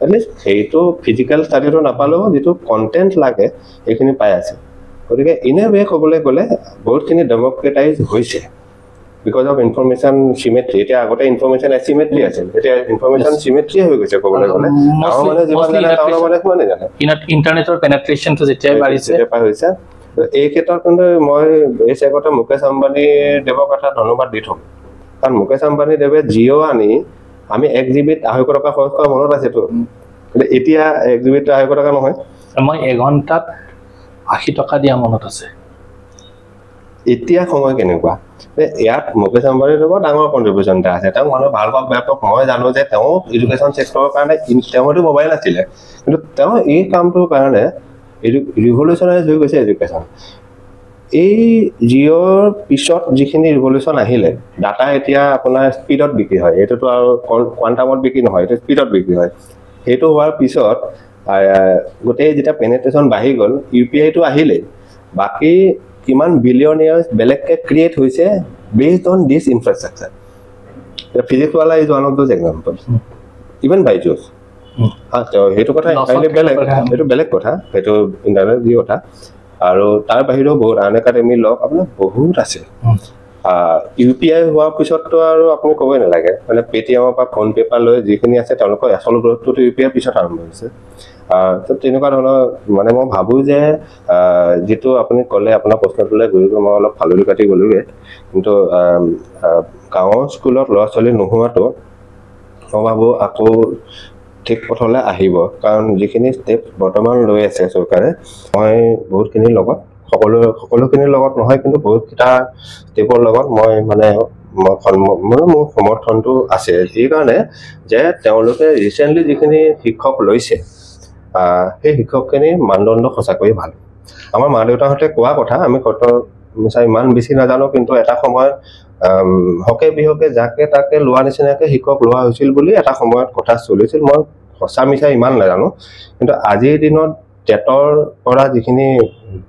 Speaker 2: এটলিষ্ট সেইটো ফিজিকেল ষ্টাডিটো নাপালেও যিটো কণ্টেণ্ট লাগে সেইখিনি পাই আছে গতিকে ইনে ৱে ক'বলৈ গ'লে বহুতখিনি ডেমক্ৰেটাইজ হৈছে বিকজ অফ ইনফৰমেশ্যন চিমেট্ৰি এতিয়া আগতে ইনফৰমেশ্যন এচিমেট্ৰি আছিল এতিয়া ইনফৰমেশ্যন চিমেট্ৰি হৈ গৈছে ক'বলৈ গ'লে গাঁৱৰ মানুহে যিমান জানে টাউনৰ মানুহে কোৱা নাজানে
Speaker 1: ইণ্টাৰনেটৰ পেনেট্ৰেশ্যনটো যেতিয়াই বাঢ়িছে
Speaker 2: হৈছে এই ক্ষেত্ৰত কিন্তু মই এই চেগতে মুকেশ আম্বানীৰ দেৱক এটা ধন্যবাদ দি থওঁ কাৰণ মুকেশ আম্বানী দেৱে জিঅ' আনি আমি 1 GB 250 টকা খৰচ কৰা মনত আছেতো কিন্তু এতিয়া 1 GB 250 টকা নহয়
Speaker 1: মই এঘণ্টাত 80 টকা দিয়া মনত আছে
Speaker 2: এতিয়া সময় কেনেকুৱা ইয়াত মুকেশ আম্বানীৰ লগত ডাঙৰ কন্ট্ৰিবিউশ্যন এটা আছে তেওঁ মানুহ ভাল পাওক বেয়া পাওক মই জানো যে তেওঁ এডুকেশ্যন ছেক্টৰৰ কাৰণে তেওঁতো মোবাইল নাছিলে কিন্তু তেওঁ এই কামটোৰ কাৰণে ৰিভলিউচনাইজ হৈ গৈছে এডুকেশ্যন এই জিঅ'ৰ পিছত যিখিনি ৰিভলিউচন আহিলে ডাটা এতিয়া আপোনাৰ স্পীডত বিক্ৰী হয় এইটোতো আৰু কোৱাণ্টামত বিক্ৰী নহয় এইটো স্পীডত বিক্ৰী হয় সেইটো হোৱাৰ পিছত গোটেই যেতিয়া পেনেট্ৰেশ্যন বাঢ়ি গ'ল UPI-টো আহিলে বাকী কিমান বিলিয়নিয়াৰ্ছ বেলেগকে ক্ৰিয়েট হৈছে based on this infrastructure Physics Wallah is one of those example even Byju's সেইটো কথা বেলেগ সেইটো বেলেগ কথা সেইটো ইণ্টাৰনেট যি কথা আৰু তাৰ বাহিৰেও বহুত আন একাডেমী লগ আপোনাৰ বহুত আছে UPI হোৱাৰ পিছততো আৰু আপুনি ক'বই নালাগে মানে পেটিএমৰ পৰা ফোন পে' পৰা লৈ যিখিনি আছে তেওঁলোকৰ আচল গ্ৰথটোতো UPI পিছত আৰম্ভ হৈছে তো তেনেকুৱা ধৰণৰ মানে মই ভাবোঁ যে যিটো আপুনি ক'লে আপোনাৰ প্ৰশ্নটোলৈ গৈ মই অলপ ফালুৰি কাটি গ'লোগৈ কিন্তু গাঁৱৰ স্কুলত ল'ৰা ছোৱালী নোহোৱাটো মই ভাবোঁ আকৌ ঠিক পথলৈ আহিব কাৰণ যিখিনি ষ্টেপ বৰ্তমান লৈ আছে চৰকাৰে মই বহুতখিনিৰ লগত সকলোখিনিৰ লগত নহয় কিন্তু বহুতকেইটা ষ্টেপৰ লগত মই মানে মোৰ সমৰ্থনটো আছে সেইকাৰণে যে তেওঁলোকে ৰিচেণ্টলি যিখিনি শিক্ষক লৈছে সেই শিক্ষকখিনিৰ মানদণ্ড সঁচাকৈয়ে ভাল আমাৰ মা দেউতাহঁতে কোৱা কথা আমি ইমান বেছি নাজানো কিন্তু এটা সময়ত হকে বিহকে যাকে তাকে লোৱা নিচিনাকৈ শিক্ষক লোৱা হৈছিল বুলি এটা সময়ত কথা চলিছিল মই সঁচা মিছা ইমান নাজানো কিন্তু আজিৰ দিনত টেটৰ পৰা যিখিনি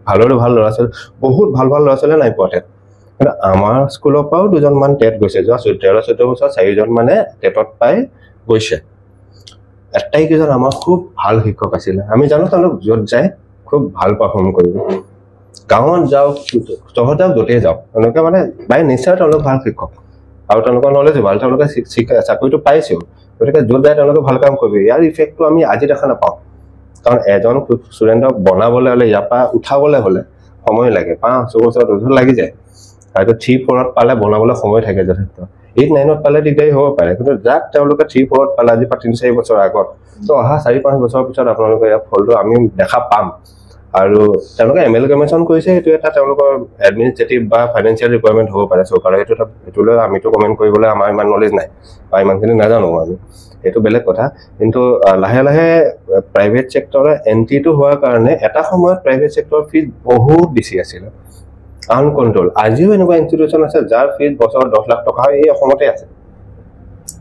Speaker 2: ভালৰে ভাল ল'ৰা ছোৱালী বহুত ভাল ল'ৰা ছোৱালীয়ে নাই পোৱা টেট কিন্তু আমাৰ স্কুলৰ পৰাও দুজনমান টেট গৈছে যোৱা 13-14 বছৰ 4জন মানে টেটত পাই গৈছে আটাইকেইজন আমাৰ খুব ভাল শিক্ষক আছিলে আমি জানো তেওঁলোক য'ত যায় খুব ভাল পাৰফৰ্ম কৰিব গাঁৱত যাওক চহৰত যাওক য'তেই যাওক তেওঁলোকে মানে বাই নিশ্চয় তেওঁলোক ভাল শিক্ষক আৰু তেওঁলোকৰ নলেজ ভাল তেওঁলোকে চাকৰিটো পাইছেও গতিকে য'ত যায় তেওঁলোকে ভাল কাম কৰিব ইয়াৰ ইফেক্টটো আমি আজি দেখা নাপাওঁ কাৰণ এজন ষ্টুডেণ্টক বনাবলৈ হ'লে ইয়াৰ পৰা উঠাবলৈ হ'লে সময় লাগে 5-6 বছৰ লাগি যায় হয়তো 3-4ত পালে বনাবলৈ সময় থাকে যথেষ্ট 8-9ত পালে দিগদাৰী হ'ব পাৰে কিন্তু যাক তেওঁলোকে 3-4ত পালে আজি পৰা 3-4 বছৰ আগত তো অহা 4-5 বছৰৰ পিছত আপোনালোকে ইয়াৰ ফলটো আমি দেখা পাম আৰু তেওঁলোকে এমেলগামেশ্যন কৰিছে এইটো এটা তেওঁলোকৰ এডমিনিষ্ট্ৰেটিভ বা ফাইনেন্সিয়েল ৰিকুৱাৰমেণ্ট হ'ব পাৰে চৰকাৰে এইটোলৈ আমিতো কমেণ্ট কৰিবলৈ আমাৰ ইমান নলেজ নাই বা ইমানখিনি নাজানো আমি এইটো বেলেগ কথা কিন্তু লাহে লাহে প্ৰাইভেট ছেক্টৰৰ এণ্ট্ৰিটো হোৱাৰ কাৰণে এটা সময়ত প্ৰাইভেট ছেক্টৰৰ ফিজ বহুত বেছি আছিলে আনকণ্ট্ৰল আজিও এনেকুৱা ইনষ্টিটিউশ্যন আছে যাৰ ফিজ বছৰত 10 লাখ টকা হয় এই অসমতে আছে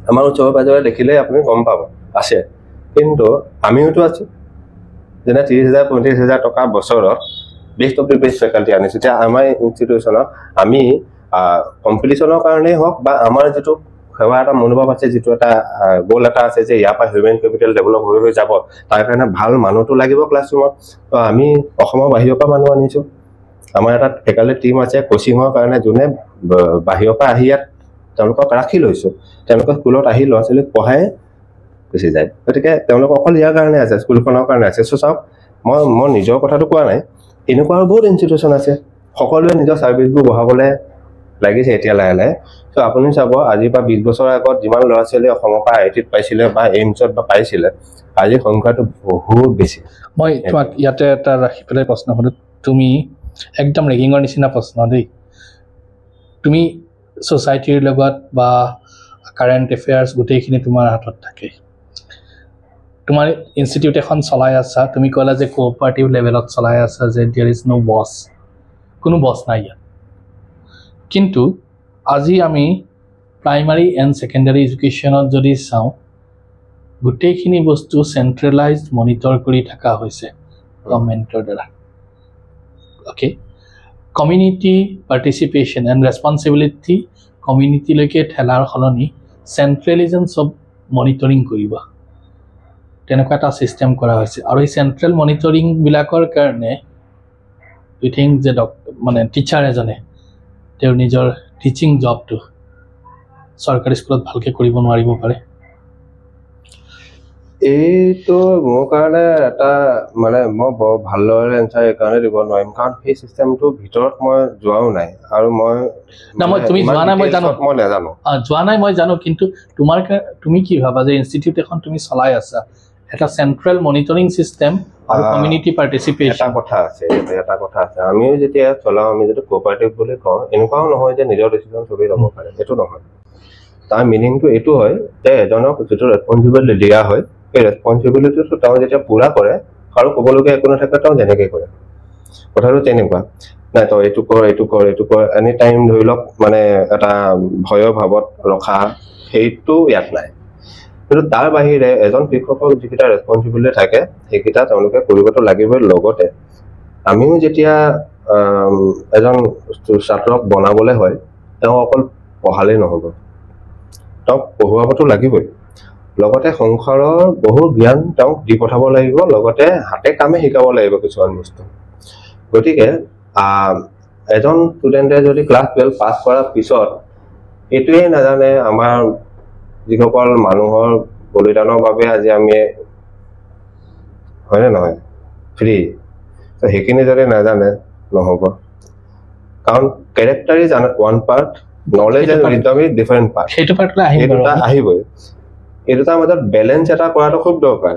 Speaker 2: আমাৰ ওচৰে পাজৰে দেখিলে আপুনি গম পাব আছে কিন্তু আমিওতো আছো যেনে 30,000-35,000 টকা বছৰত best of the best faculty আনিছোঁ এতিয়া আমাৰ ইনষ্টিটিউশ্যনত আমি কম্পিটিশ্যনৰ কাৰণেই হওক বা আমাৰ যিটো সেৱা এটা মনোভাৱ আছে যিটো এটা গ'ল এটা আছে যে ইয়াৰ পৰা হিউমেন কেপিটেল ডেভেলপ হৈ যাব তাৰ কাৰণে ভাল মানুহটো লাগিব ক্লাছৰুমত তো আমি অসমৰ বাহিৰৰ পৰা মানুহ আনিছোঁ আমাৰ এটা ফেকাল্টি টীম আছে কোচিঙৰ কাৰণে যোনে বাহিৰৰ পৰা আহি ইয়াত তেওঁলোকক ৰাখি লৈছোঁ তেওঁলোকৰ স্কুলত আহি ল'ৰা ছোৱালীক পঢ়াই গুচি যায় গতিকে তেওঁলোক অকল ইয়াৰ কাৰণে আছে স্কুলখনৰ কাৰণে আছে চ' চাওক মই নিজৰ কথাটো কোৱা নাই এনেকুৱা আৰু বহুত ইনষ্টিটিউশ্যন আছে সকলোৱে নিজৰ ছাৰ্ভিচবোৰ বঢ়াবলৈ লাগিছে এতিয়া লাহে লাহে চ' আপুনি চাব আজিৰ পৰা 20 বছৰ আগত যিমান ল'ৰা ছোৱালী অসমৰ পৰা IIT-ত পাইছিলে বা এইমছত বা পাইছিলে আজিৰ সংখ্যাটো বহুত বেছি
Speaker 1: মই তোমাক ইয়াতে এটা ৰাখি পেলাই প্ৰশ্ন কৰোঁ তুমি একদম ৰেগিঙৰ নিচিনা প্ৰশ্ন দেই তুমি ছ'চাইটিৰ লগত বা কাৰেণ্ট এফেয়াৰ্ছ গোটেইখিনি তোমাৰ হাতত থাকে তোমাৰ ইনষ্টিটিউট এখন চলাই আছা তুমি ক'লা যে কোঅপাৰেটিভ লেভেলত চলাই আছা যে দেয়াৰ ইজ ন' বছ কোনো বছ নাই ইয়াত কিন্তু আজি আমি প্ৰাইমাৰী এণ্ড ছেকেণ্ডাৰী এডুকেশ্যনত যদি চাওঁ গোটেইখিনি বস্তু চেণ্ট্ৰেলাইজড মনিটৰ কৰি থকা হৈছে গভৰ্ণমেণ্টৰ দ্বাৰা okay community participation and responsibility কমিউনিটিলৈকে ঠেলাৰ সলনি চেণ্ট্ৰেলিজম চব মনিটৰিং কৰিব তেনেকুৱা এটা ছিষ্টেম কৰা হৈছে আৰু এই চেণ্ট্ৰেল মনিটৰিংবিলাকৰ কাৰণে ইউ থিংক যে মানে টিচাৰ এজনে তেওঁৰ নিজৰ টিচিং জবটো চৰকাৰী স্কুলত ভালকৈ কৰিব নোৱাৰিব পাৰে?
Speaker 2: এইটো মোৰ কাৰণে এটা মানে মই বৰ ভালদৰে এনচাৰ এইকাৰণে দিব নোৱাৰিম, কাৰণ সেই চিষ্টেমটোৰ ভিতৰত মই যোৱাও নাই আৰু মই
Speaker 1: তুমি যোৱা নাই মই জানো,
Speaker 2: মই নাজানো।
Speaker 1: যোৱা নাই মই জানো, কিন্তু তুমি কি ভাবা যে ইনষ্টিটিউট এখন তুমি চলাই আছা, এটা চেন্ট্ৰেল মনিটৰিং চিষ্টেম আৰু কমিউনিটি পাৰ্টিচিপেশ্যন,
Speaker 2: এটা কথা আছে আমিও যেতিয়া চলাওঁ, আমি যদি কোঅপাৰেটিভ বুলি কওঁ, এনেকুৱাও নহয় যে নিজৰ ডিচিজন চবেই ল'ব পাৰে, সেইটো নহয়। তাৰ মিনিংটো এইটো হয় যে এজনক যিটো ৰেছপনচিবিলিটি দিয়া হয়, সেই ৰেছপনচিবিলিটিটো তেওঁ যেতিয়া পূৰা কৰে আৰু ক'বলগীয়া একো নাথাকে, তেওঁ যেনেকৈ কৰে। কথাটো তেনেকুৱা নাই, তই এইটো কৰ এনি টাইম ধৰি লওক মানে এটা ভয়ৰ ভাৱত ৰখা, সেইটো ইয়াত নাই। কিন্তু তাৰ বাহিৰে এজন শিক্ষকৰ যিকেইটা ৰেছপনচিবিলিটি থাকে সেইকেইটা তেওঁলোকে কৰিবতো লাগিবই। লগতে আমিও যেতিয়া এজন ছাত্ৰক বনাবলৈ হয়, তেওঁ অকল পঢ়ালেই নহ'ব, তেওঁক পঢ়ুৱাবতো লাগিবই, লগতে সংসাৰৰ বহু জ্ঞান তেওঁক দি পঠাব লাগিব, লগতে হাতে কামে শিকাব লাগিব কিছুমান বস্তু। গতিকে এজন ষ্টুডেণ্টে যদি ক্লাছ 12 পাছ কৰাৰ পিছত এইটোৱে নাজানে আমাৰ যিসকল মানুহৰ বলিদানৰ বাবে আজি আমি হয়নে নহয় ফ্ৰী, সেইখিনি যদি নাজানে নহ'ব। কাৰণ character is one part, knowledge and wisdom is different part, এই দুটা আহিবই। এই দুটাৰ মাজত বেলেঞ্চ এটা কৰাটো খুব দৰকাৰ।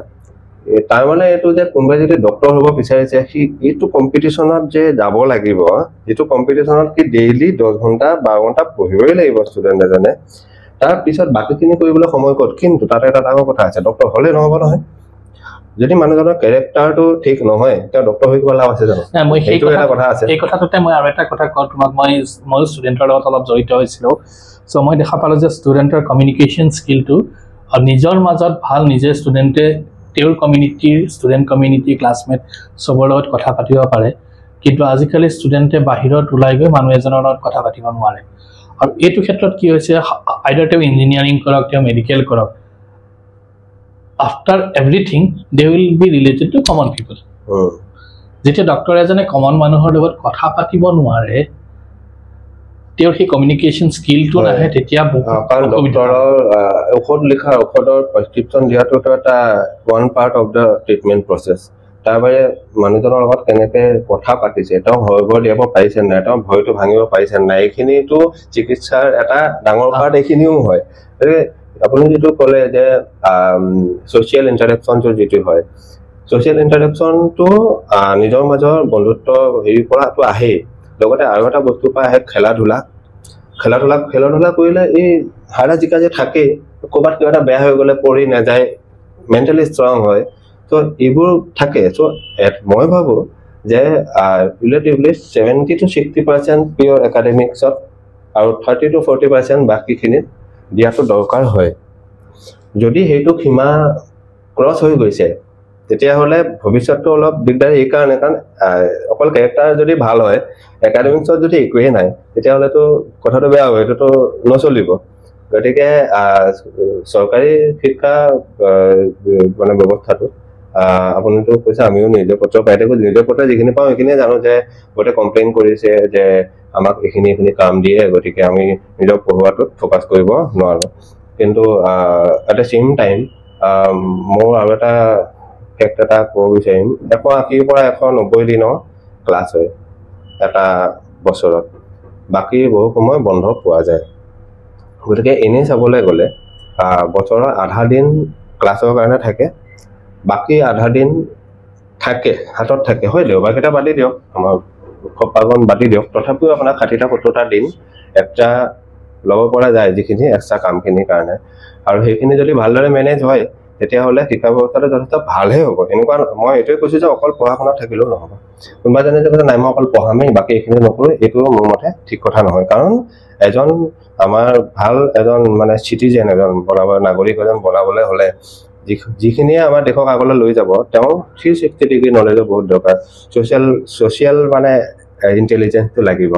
Speaker 2: তাৰমানে এইটো যে কোনোবাই যদি ডক্টৰ হ'ব বিচাৰিছে, সি এইটো কম্পিটিশ্যনত যে যাব লাগিব, যিটো কম্পিটিশ্যনত সি ডেইলি 10 ঘণ্টা 12 ঘণ্টা পঢ়িবই লাগিব ষ্টুডেণ্ট এজনে, তাৰ পিছত বাকীখিনি কৰিবলৈ সময় ক'ত? কিন্তু তাতে এটা ডাঙৰ কথা আছে, ডক্টৰ হ'লে নহ'ব নহয়। যদি মানুহজনৰ কেৰেক্টাৰটো ঠিক নহয়, তেওঁ ডক্টৰ হৈ কিবা লাভ আছে জানো? সেইটো এটা কথা আছে।
Speaker 1: এই কথাটোতে মই আৰু এটা কথা কওঁ তোমাক, ময়ো ষ্টুডেণ্টৰ লগত অলপ জড়িত হৈছিলোঁ। চ' মই দেখা পালোঁ যে ষ্টুডেণ্টৰ কমিউনিকেশ্যন স্কিলটো নিজৰ মাজত ভাল, নিজে ষ্টুডেণ্টে তেওঁৰ কমিউনিটিৰ ষ্টুডেণ্ট কমিউনিটি ক্লাছমেট চবৰ লগত কথা পাতিব পাৰে, কিন্তু আজিকালি ষ্টুডেণ্টে বাহিৰত ওলাই গৈ মানুহ এজনৰ লগত কথা পাতিব নোৱাৰে। আৰু এইটো ক্ষেত্ৰত কি হৈছে, আইদাৰ তেওঁ ইঞ্জিনিয়াৰিং কৰক, তেওঁ মেডিকেল কৰক, after everything they will be related to common people. যেতিয়া ডক্টৰ এজনে কমন মানুহৰ লগত কথা পাতিব নোৱাৰে, তেওঁৰ সেই কমিউনিকেশ্যন স্কিলটো নাহে, তেতিয়া
Speaker 2: ঔষধ লিখা, ঔষধৰ প্ৰেছক্ৰিপশ্যন দিয়াটো এটা one part of the treatment process. তাৰ বাহিৰে মানুহজনৰ লগত কেনেকে কথা পাতিছে, তেওঁ ভয় দিয়াব পাৰিছে নাই, তেওঁ ভয়টো ভাঙিব পাৰিছে নাই, এইখিনিতো চিকিৎসাৰ এটা ডাঙৰ পাৰ্ট এইখিনিও হয়। আপুনি যিটো ক'লে যে ছ'চিয়েল ইণ্টাৰেকশ্যনটো যিটো হয়, ছ'চিয়েল ইণ্টাৰেকশ্যনটো নিজৰ মাজৰ বন্ধুত্ব হেৰিৰ পৰাটো আহেই, লগতে আৰু এটা বস্তুৰ পৰা আহে খেলা ধূলা কৰিলে এই হাৰা জিকা যে থাকে, ক'ৰবাত কিবা এটা বেয়া হৈ গ'লে পৰি নাযায়, মেণ্টেলি ষ্ট্ৰং হয়, ত' এইবোৰ থাকে। চ' মই ভাবোঁ যে ৰিলেটিভলি 70 to 60% পিয়ৰ একাডেমিক্সত আৰু 30 to 40% বাকীখিনিত দিয়াটো দৰকাৰ হয়। যদি সেইটো সীমা ক্ৰছ হৈ গৈছে, তেতিয়াহ'লে ভৱিষ্যতটো অলপ দিগদাৰী। এইকাৰণে কাৰণ অকল কেৰেক্টাৰ যদি ভাল হয়, একাডেমিক্সত যদি একোৱেই নাই, তেতিয়াহ'লেতো কথাটো বেয়া হ'ব, এইটোতো নচলিব। গতিকে চৰকাৰী শিক্ষা মানে ব্যৱস্থাটো আপুনিতো কৈছে, আমিও নিৰ্দেশ পত্ৰ পাই থাকোঁ, নিৰ্দেশ পত্ৰ যিখিনি পাওঁ সেইখিনিয়ে জানো যে গোটেই কমপ্লেইন কৰিছে যে আমাক এইখিনি কাম দিয়ে, গতিকে আমি নিজক পঢ়োৱাটোত ফ'কাছ কৰিব নোৱাৰোঁ। কিন্তু এট দ্য ছেইম টাইম মোৰ আৰু এটা ফেক্ট এটা ক'ব বিচাৰিম, 180 পৰা 190 দিনৰ ক্লাছ হয় এটা বছৰত, বাকী বহু সময় বন্ধ পোৱা যায়। গতিকে এনেই চাবলৈ গ'লে বছৰৰ আধা দিন ক্লাছৰ কাৰণে থাকে, বাকী আধা দিন হাতত থাকে। হয়, দেওবাৰকেইটা বাদি দিয়ক, আমাৰ উৎসৱ পাৰ্বণ বাদি দিয়ক, তথাপিও আপোনাৰ 60টা 70টা দিন এক্সট্ৰা ল'ব পৰা যায় যিখিনি এক্সট্ৰা কামখিনিৰ কাৰণে। আৰু সেইখিনি যদি ভালদৰে মেনেজ হয়, তেতিয়াহ'লে শিক্ষা ব্যৱস্থাটো যথেষ্ট ভালহে হ'ব। এনেকুৱা মই এইটোৱে কৈছোঁ যে অকল পঢ়া শুনা থাকিলেও নহ'ব। কোনোবা এজনে যে কৈছে নাই মই অকল পঢ়ামেই, বাকী এইখিনি নকৰোঁ, এইটো মোৰ মতে ঠিক কথা নহয়। কাৰণ এজন আমাৰ ভাল এজন মানে চিটিজেন এজন নাগৰিক এজন বনাবলৈ হ'লে, যিখিনিয়ে আমাৰ দেশক আগলৈ লৈ যাব, তেওঁ 360 ডিগ্ৰী নলেজৰ বহুত দৰকাৰ। ছ'চিয়েল মানে ইণ্টেলিজেঞ্চটো লাগিব।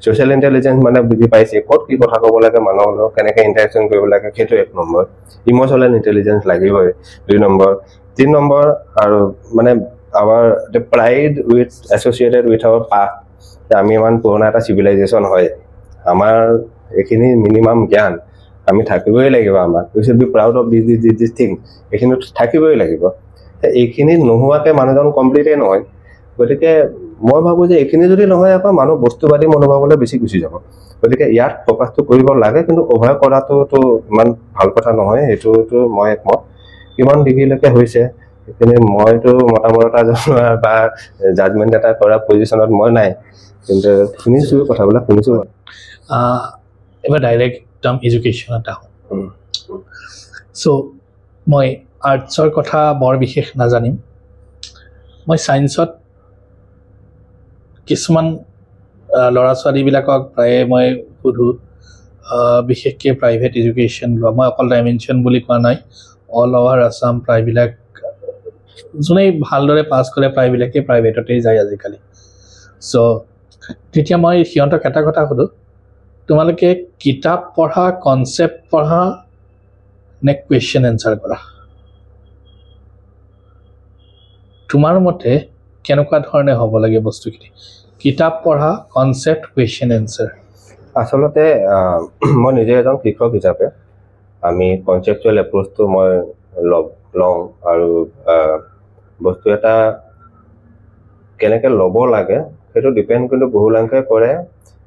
Speaker 2: ছ'চিয়েল ইণ্টেলিজেঞ্চ মানে বুজি পাইছে, ক'ত কি কথা ক'ব লাগে, মানুহৰ লগত কেনেকৈ ইণ্টাৰেকশ্যন কৰিব লাগে, সেইটো 1 নম্বৰ। ইম'চনেল ইণ্টেলিজেঞ্চ লাগিবই 2 নম্বৰ। 3 নম্বৰ আৰু মানে our the pride with associated with our past আমি ইমান পুৰণা এটা civilization হয় আমাৰ এখিনি মিনিমাম জ্ঞান আমি থাকিবই লাগিব আমাৰ we should be proud of this thing এখিনি থাকিবই লাগিব এইখিনি নোহোৱাকে মানুহজন কমপ্লিটে নহয় গতিকে মই ভাবো যে এখিনি যদি নহয় আকৌ মানুহ বস্তুবাদী মনোভাৱলৈ বেছি গুচি যাব গতিকে ইয়াত ফকাসটো কৰিব লাগে কিন্তু অভাৰ কৰাটো তো ইমান ভাল কথা নহয় এটো মই একমত কিমান ডিগ্ৰীলৈকে হৈছে এখিনি মইতো মতামত এটা বা জাজমেন্ট এটা কৰা পজিশনত মই নাই কিন্তু শুনিছো কথাবিলাক শুনিছো
Speaker 1: এবাৰ ডাইৰেক্ট টাৰ্ম এডুকেশ্যন এটা সো মই আৰ্টছৰ কথা বৰ বিশেষ নাজানিম মই সায়েন্সত কিছুমান ল'ৰা ছোৱালীবিলাকক প্ৰায়ে মই সুধো বিশেষকৈ প্ৰাইভেট এডুকেশ্যন লোৱা মই অকল ডাইমেনশ্যন বুলি কোৱা নাই অল অভাৰ আছাম প্ৰায়বিলাক যোনেই ভালদৰে পাছ কৰে প্ৰায়বিলাকেই প্ৰাইভেটতেই যায় আজিকালি চ' তেতিয়া মই সিহঁতক এটা কথা সুধো তোমালোকে কিতাপ পঢ়া কনচেপ্ট পঢ়া নে কুৱেশ্যন এনচাৰ কৰা তোমাৰ মতে কেনেকুৱা ধৰণে হ'ব লাগে বস্তুখিনি কিতাপ পঢ়া কনচেপ্ট কুৱেশ্যন এনচাৰ
Speaker 2: আসলতে মই নিজে এজন শিক্ষক হিচাপে আমি কনচেপচুৱেল এপ্ৰ'চটো মই লওঁ আৰু বস্তু এটা কেনেকৈ ল'ব লাগে সেইটো ডিপেণ্ড কিন্তু বহুলাংশে কৰে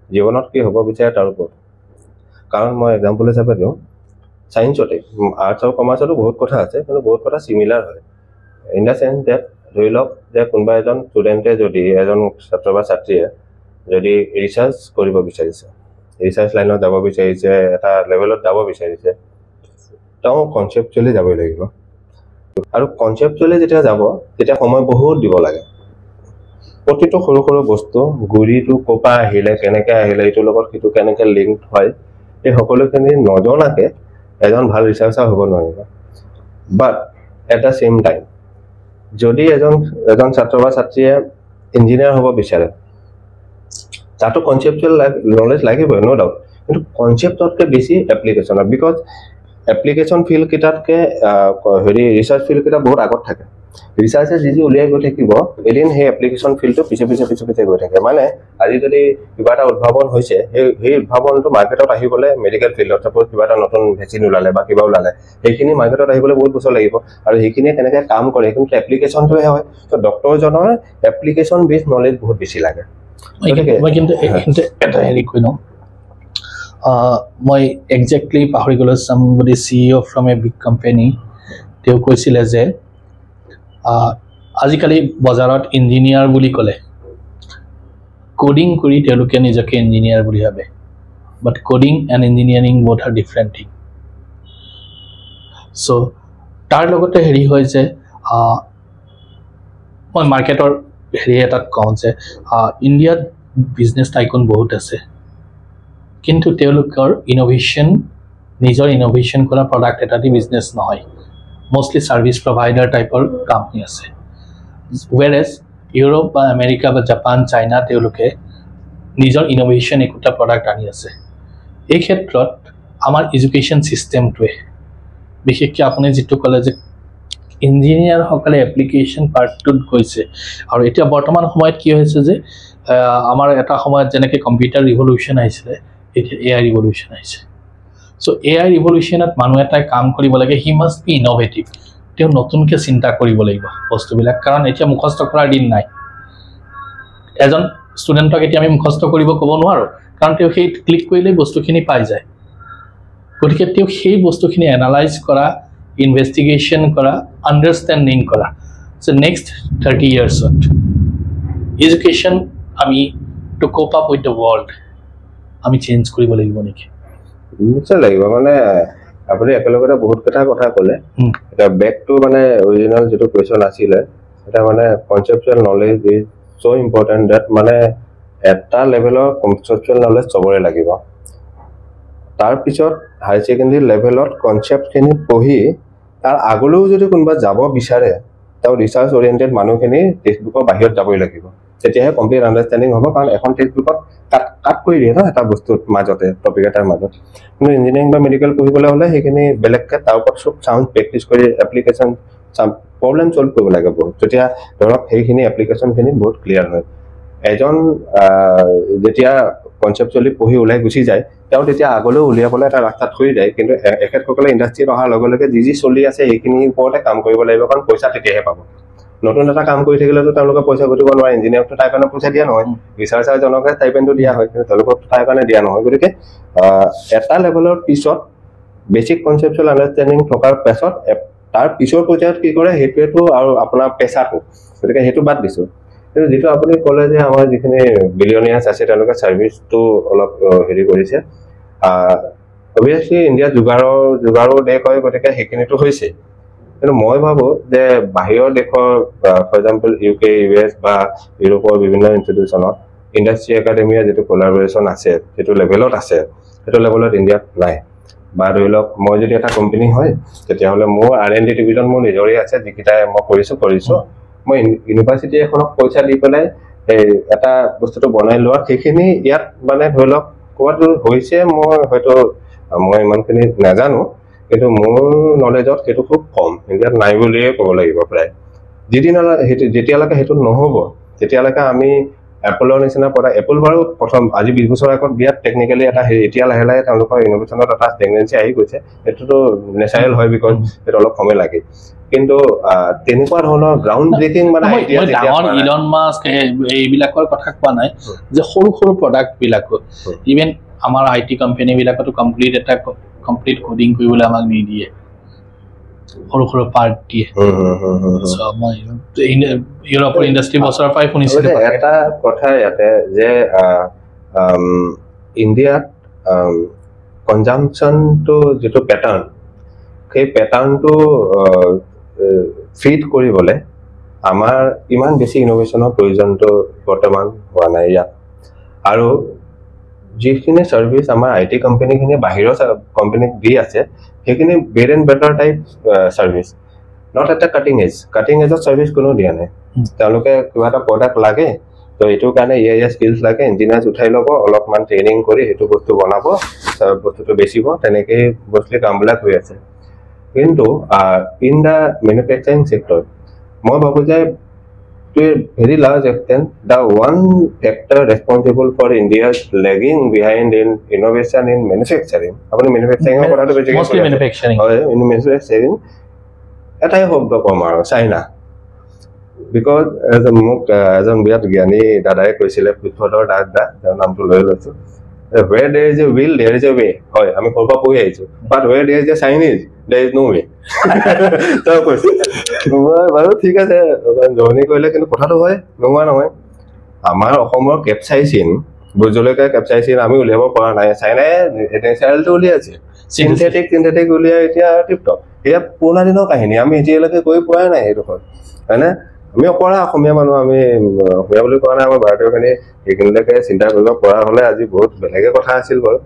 Speaker 2: জীৱনত কি হ'ব বিচাৰে তাৰ ওপৰত কাৰণ মই এক্সাম্পল হিচাপে দিওঁ ছায়েন্সতে আৰ্টছ আৰু কমাৰ্চতো বহুত কথা আছে কিন্তু বহুত কথা চিমিলাৰ হয় ইন দ্য চেন্স ডেট ধৰি লওক যে কোনোবা এজন ষ্টুডেণ্টে যদি এজন ছাত্ৰ বা ছাত্ৰীয়ে যদি ৰিচাৰ্চ কৰিব বিচাৰিছে ৰিচাৰ্চ লাইনত যাব বিচাৰিছে এটা লেভেলত যাব বিচাৰিছে তেওঁ কনচেপচুৱেলি যাবই লাগিব আৰু কনচেপচুৱেলি যেতিয়া যাব তেতিয়া সময় বহুত দিব লাগে প্ৰতিটো সৰু সৰু বস্তু গুৰিটো কোপা আহিলে কেনেকৈ আহিলে এইটোৰ লগত সেইটো কেনেকৈ লিংক হয় এই সকলোখিনি নজনাকে এজন ভাল ৰিচাৰ্চাৰ হ'ব নোৱাৰিব but at the same time যদি এজন ছাত্ৰ বা ছাত্ৰীয়ে ইঞ্জিনিয়াৰ হ'ব বিচাৰে তাতো কনচেপচুৱেল নলেজ লাগিবই নো ডাউট কিন্তু কনচেপ্টতকৈ বেছি এপ্লিকেশ্যনত বিকজ এপ্লিকেশ্যন ফিল্ড কেইটাতকৈ ৰিচাৰ্চ ফিল্ড কেইটা বহুত আগত থাকে ৰিচাৰ্চে যি উলিয়াই গৈ থাকিব এদিন সেই এপ্লিকেশ্যন ফিল্ডটো পিছে গৈ থাকে মানে আজি যদি কিবা এটা উদ্ভাৱন হৈছে সেই উদ্ভাৱনটো মাৰ্কেটত আহিবলৈ মেডিকেল ফিল্ডত চাপ'জ কিবা এটা নতুন ভেকচিন ওলালে বা কিবা ওলালে সেইখিনি মাৰ্কেটত আহিবলৈ বহুত বছৰ লাগিব আৰু সেইখিনিয়ে কেনেকৈ কাম কৰে কিন্তু এপ্লিকেশ্যনটোহে হয় ত' ডক্টৰজনৰ এপ্লিকেশ্যন বেছ নলেজ বহুত বেছি লাগে
Speaker 1: মই কিন্তু এটা হেৰি কৈ লওঁ মই একজেক্টলি পাহৰি গ'লোঁ চামবডি CEO from a big company তেওঁ কৈছিলে যে আজিকালি বজাৰত ইঞ্জিনিয়াৰ বুলি ক'লে কোডিং কৰি তেওঁলোকে নিজকে ইঞ্জিনিয়াৰ বুলি ভাবে but coding and engineering both are different thing so' তাৰ লগতে হেৰি হয় যে মই মাৰ্কেটৰ হেৰি এটাত কওঁ যে ইণ্ডিয়াত বিজনেছ টাইকুন বহুত আছে কিন্তু তেওঁলোকৰ নিজৰ ইনোভেশ্যন কৰা প্ৰডাক্ট এটা দি বিজনেছ নহয় mostly service provider টাইপৰ কামনি আছে whereas ইউৰোপ বা আমেৰিকা বা জাপান চাইনা তেওঁলোকে নিজৰ ইনোভেশ্যন একটা প্ৰডাক্ট আনি আছে এই ক্ষেত্ৰত আমাৰ এডুকেশ্যন সিস্টেমটোৱে বিশেষকৈ আপুনি যেটো ক'লে যে ইঞ্জিনিয়াৰ সকলে এপ্লিকেশ্যন পাৰ্টটোত গৈছে আৰু এতিয়া বৰ্তমান সময়ত কি হৈছে যে আমাৰ এটা সময়ত যেনেকৈ কম্পিউটাৰ ৰিভলিউশ্যন আহিছিলে এতিয়া AI ৰিভলিউশ্যন আহিছে So AI ৰিভলিউশ্যনত মানুহ এটাই কাম কৰিব লাগে হি মাষ্ট বি ইনোভেটিভ তেওঁ নতুনকৈ চিন্তা কৰিব লাগিব বস্তুবিলাক কাৰণ এতিয়া মুখস্থ কৰাৰ দিন নাই এজন ষ্টুডেণ্টক এতিয়া আমি মুখস্থ কৰিব ক'ব নোৱাৰো কাৰণ তেওঁ সেই ক্লিক কৰিলে বস্তুখিনি পাই যায় গতিকে তেওঁ সেই বস্তুখিনি এনালাইজ কৰা ইনভেষ্টিগেশ্যন কৰা আণ্ডাৰষ্টেণ্ডিং কৰা সো নেক্সট 30 ইয়াৰ্ছত এডুকেশ্যন আমি two cope up with the world আমি চেঞ্জ কৰিব লাগিব নেকি
Speaker 2: নিশ্চয় লাগিব মানে আপুনি একেলগতে বহুত কথা ক'লে এটা বেক টু মানে অৰিজিনাল যেটো কোৱেশ্চন আছিলে এটা মানে conceptual knowledge is so important that মানে এটা লেভেলৰ কনচেপচুৱেল নলেজ চবৰে লাগিব তাৰ পিছত হাই সেকেন্ডাৰী লেভেলত কনচেপ্টখিনি পঢ়ি তাৰ আগলৈও যদি কোনোবা যাব বিচাৰে তাও ৰিচাৰ্চ ওৰিয়েন্টেড মানুহখিনি টেক্সটবুকৰ বাহিৰত যাবই লাগিব তেতিয়াহে কমপ্লিট আণ্ডাৰষ্টেণ্ডিং হ'ব কাৰণ এখন টেক্সটবুকত কাট কৰি দিয়ে ন এটা বস্তুৰ মাজতে টপিক এটাৰ মাজত কিন্তু ইঞ্জিনিয়াৰিং বা মেডিকেল পঢ়িবলৈ হ'লে সেইখিনি বেলেগকৈ তাৰ ওপৰত চব চাউণ্ড প্ৰেক্টিচ কৰি এপ্লিকেশ্যন প্ৰব্লেম ছল্ভ কৰিব লাগে বহুত তেতিয়া ধৰক সেইখিনি এপ্লিকেশ্যনখিনি বহুত ক্লিয়াৰ হয় এজন যেতিয়া কনচেপচুৱেলি পঢ়ি ওলাই গুচি যায় তেওঁ তেতিয়া আগলৈ উলিয়াবলৈ এটা ৰাস্তা থৈ যায় কিন্তু এখেতসকলে ইণ্ডাষ্ট্ৰীত অহাৰ লগে লগে যি চলি আছে সেইখিনিৰ ওপৰতে কাম কৰিব লাগিব কাৰণ পইচা তেতিয়াহে পাব নতুন এটা কাম কৰি থাকিলেতো তেওঁলোকে পইচা ঘটিব নোৱাৰে ইঞ্জিনিয়াৰকতো তাৰ কাৰণে পইচা দিয়া নহয় ৰিচাৰ্চাৰজনকে ষ্টাইপেণ্ডটো দিয়া হয় কিন্তু তেওঁলোকক তাৰ কাৰণে দিয়া নহয় গতিকে এটা লেভেলৰ পিছত বেছিক কনচেপচুৱেল আণ্ডাৰষ্টেণ্ডিং থকাৰ পাছত তাৰ পিছৰ পৰ্যায়ত কি কৰে সেইটোৱেতো আৰু আপোনাৰ পেচাটো গতিকে সেইটো বাদ দিছোঁ কিন্তু যেটো আপুনি ক'লে যে আমাৰ যিখিনি বিলিয়নিয়াৰ্ছ আছে তেওঁলোকে সাৰ্ভিসটো অলপ হেৰি কৰিছে অবভিয়াসলি ইন্ডিয়া জুগাৰৰ দেশ হয় গতিকে সেইখিনিটো হৈছে কিন্তু মই ভাবো যে বাহিৰৰ দেশৰ ফৰ এক্সাম্পল ইউকে ইউএছ বা ইউৰোপৰ বিভিন্ন ইনষ্টিটিউচনত ইন্ডাষ্ট্ৰি একাডেমিয়া যেটো কোলাবৰেচন আছে যেটো লেভেলত আছে সেইটো লেভেলত ইন্ডিয়াত নাই বা ধৰি লওক মই যদি এটা কোম্পানী হয় তেতিয়াহলে মোৰ R&D ডিভিজন মোৰ নিজৰে আছে যিকিটা মই কৰিছো মই ইউনিভাৰ্সিটি এখনক পইচা দি পেলাই এটা বস্তুটো বনাই লোৱা সেইখিনি ইয়াত মানে ধৰি লওক কোৱাত হৈছে মই হয়তো মই ইমানখিনি নাজানো কিন্তু মোৰ নলেজত সেইটো খুব কম ইণ্ডিয়াত নাই বুলিয়ে ক'ব লাগিব প্ৰায় যেতিয়ালৈকে সেইটো নহ'ব তেতিয়ালৈকে আমি এপলৰ নিচিনা পৰা এপল বাৰু প্ৰথম আজি 20 বছৰ আগত বিয়াত টেকনিক্যালি এটা এতিয়া লাহে লাহে তেওঁলোকৰ ইনোভেশনত এটা টেন্ডেন্সি আহি গৈছে এটোটো নেচাৰেল হয় বিকজ এটা অলপ সময় লাগে কিন্তু তেনেকুৱা ধৰণৰ গ্ৰাউণ্ড ব্ৰেকিং মানে আইডিয়া
Speaker 1: ডাঙৰ ইলন মাস্ক এইবিলাকৰ কথা কোৱা নাই যে সৰু সৰু প্ৰডাক্ট বিলাকো ইভেন আমাৰ আইটি কোম্পানী বিলাকতো কমপ্লিট কোডিং কৰিবলৈ আমাক নিদিয়ে সৰু সৰু পাৰ্ট দিয়ে মই ইউৰোপৰ ইণ্ডাষ্ট্ৰি বছৰৰ পৰাই শুনিছিলো
Speaker 2: এটা কথা ইয়াতে যে ইণ্ডিয়াত কনজাম্পচনটো যেটো প্যাটাৰ্ন সেই প্যাটাৰ্নটো ফিট কৰিবলৈ আমাৰ ইমান বেছি ইনোভেশনৰ প্ৰয়োজনটো বৰ্তমান হোৱা নাই ইয়াত আৰু যিখিনি সাৰ্ভিস আমাৰ আইটি কোম্পানীখিনি বাহিৰৰ কোম্পানীক দি আছে সেইখিনি bad and better type service not এটা কাটিং এজৰ সাৰ্ভিস কোনো দিয়া নাই তেওঁলোকে কিবা এটা প্ৰডাক্ট লাগে তো এইটো কাৰণে স্কিলছ লাগে ইঞ্জিনিয়াৰ্ছ উঠাই ল'ব অলপমান ট্ৰেইনিং কৰি সেইটো বস্তু বনাব বস্তুটো বেচিব তেনেকৈ বস্তু কামবিলাক হৈ আছে কিন্তু ইন দা মেনুফেকচাৰিং সেক্টৰ মই ভাবো যে to a very large extent, the one factor responsible for India's lagging behind in innovation in manufacturing.
Speaker 1: Mostly manufacturing.
Speaker 2: In manufacturing, at I hope the Comar, China. Because as a weird Gianni that I could select with photo that I'm to learn also. Where there is a will, there is a way. I mean, but where there is a Chinese, there is no way. বাৰু ঠিক আছে জনি কইলে কিন্তু কথাটো হয় নোৱা নহয় আমাৰ অসমৰ কেপচাইচিন বুজলৈকে কেপচাইচিন আমি উলিয়াব পৰা নাই চাইনাই নেচাৰেলটো উলিয়াইছে সিনথেটিক উলিয়াই এতিয়া টিপটপ এয়া পুৰণা দিনৰ কাহিনী আমি এতিয়ালৈকে কৈ পোৱা নাই এইটো হয়নে আমি অকৰা অসমীয়া মানুহ আমি অসমীয়া বুলি কোৱা নাই আমাৰ ভাৰতীয়খিনি এইখিনিলৈকে চিন্তা কৰিব পৰা হ'লে আজি বহুত বেলেগে কথা আছিল বাৰু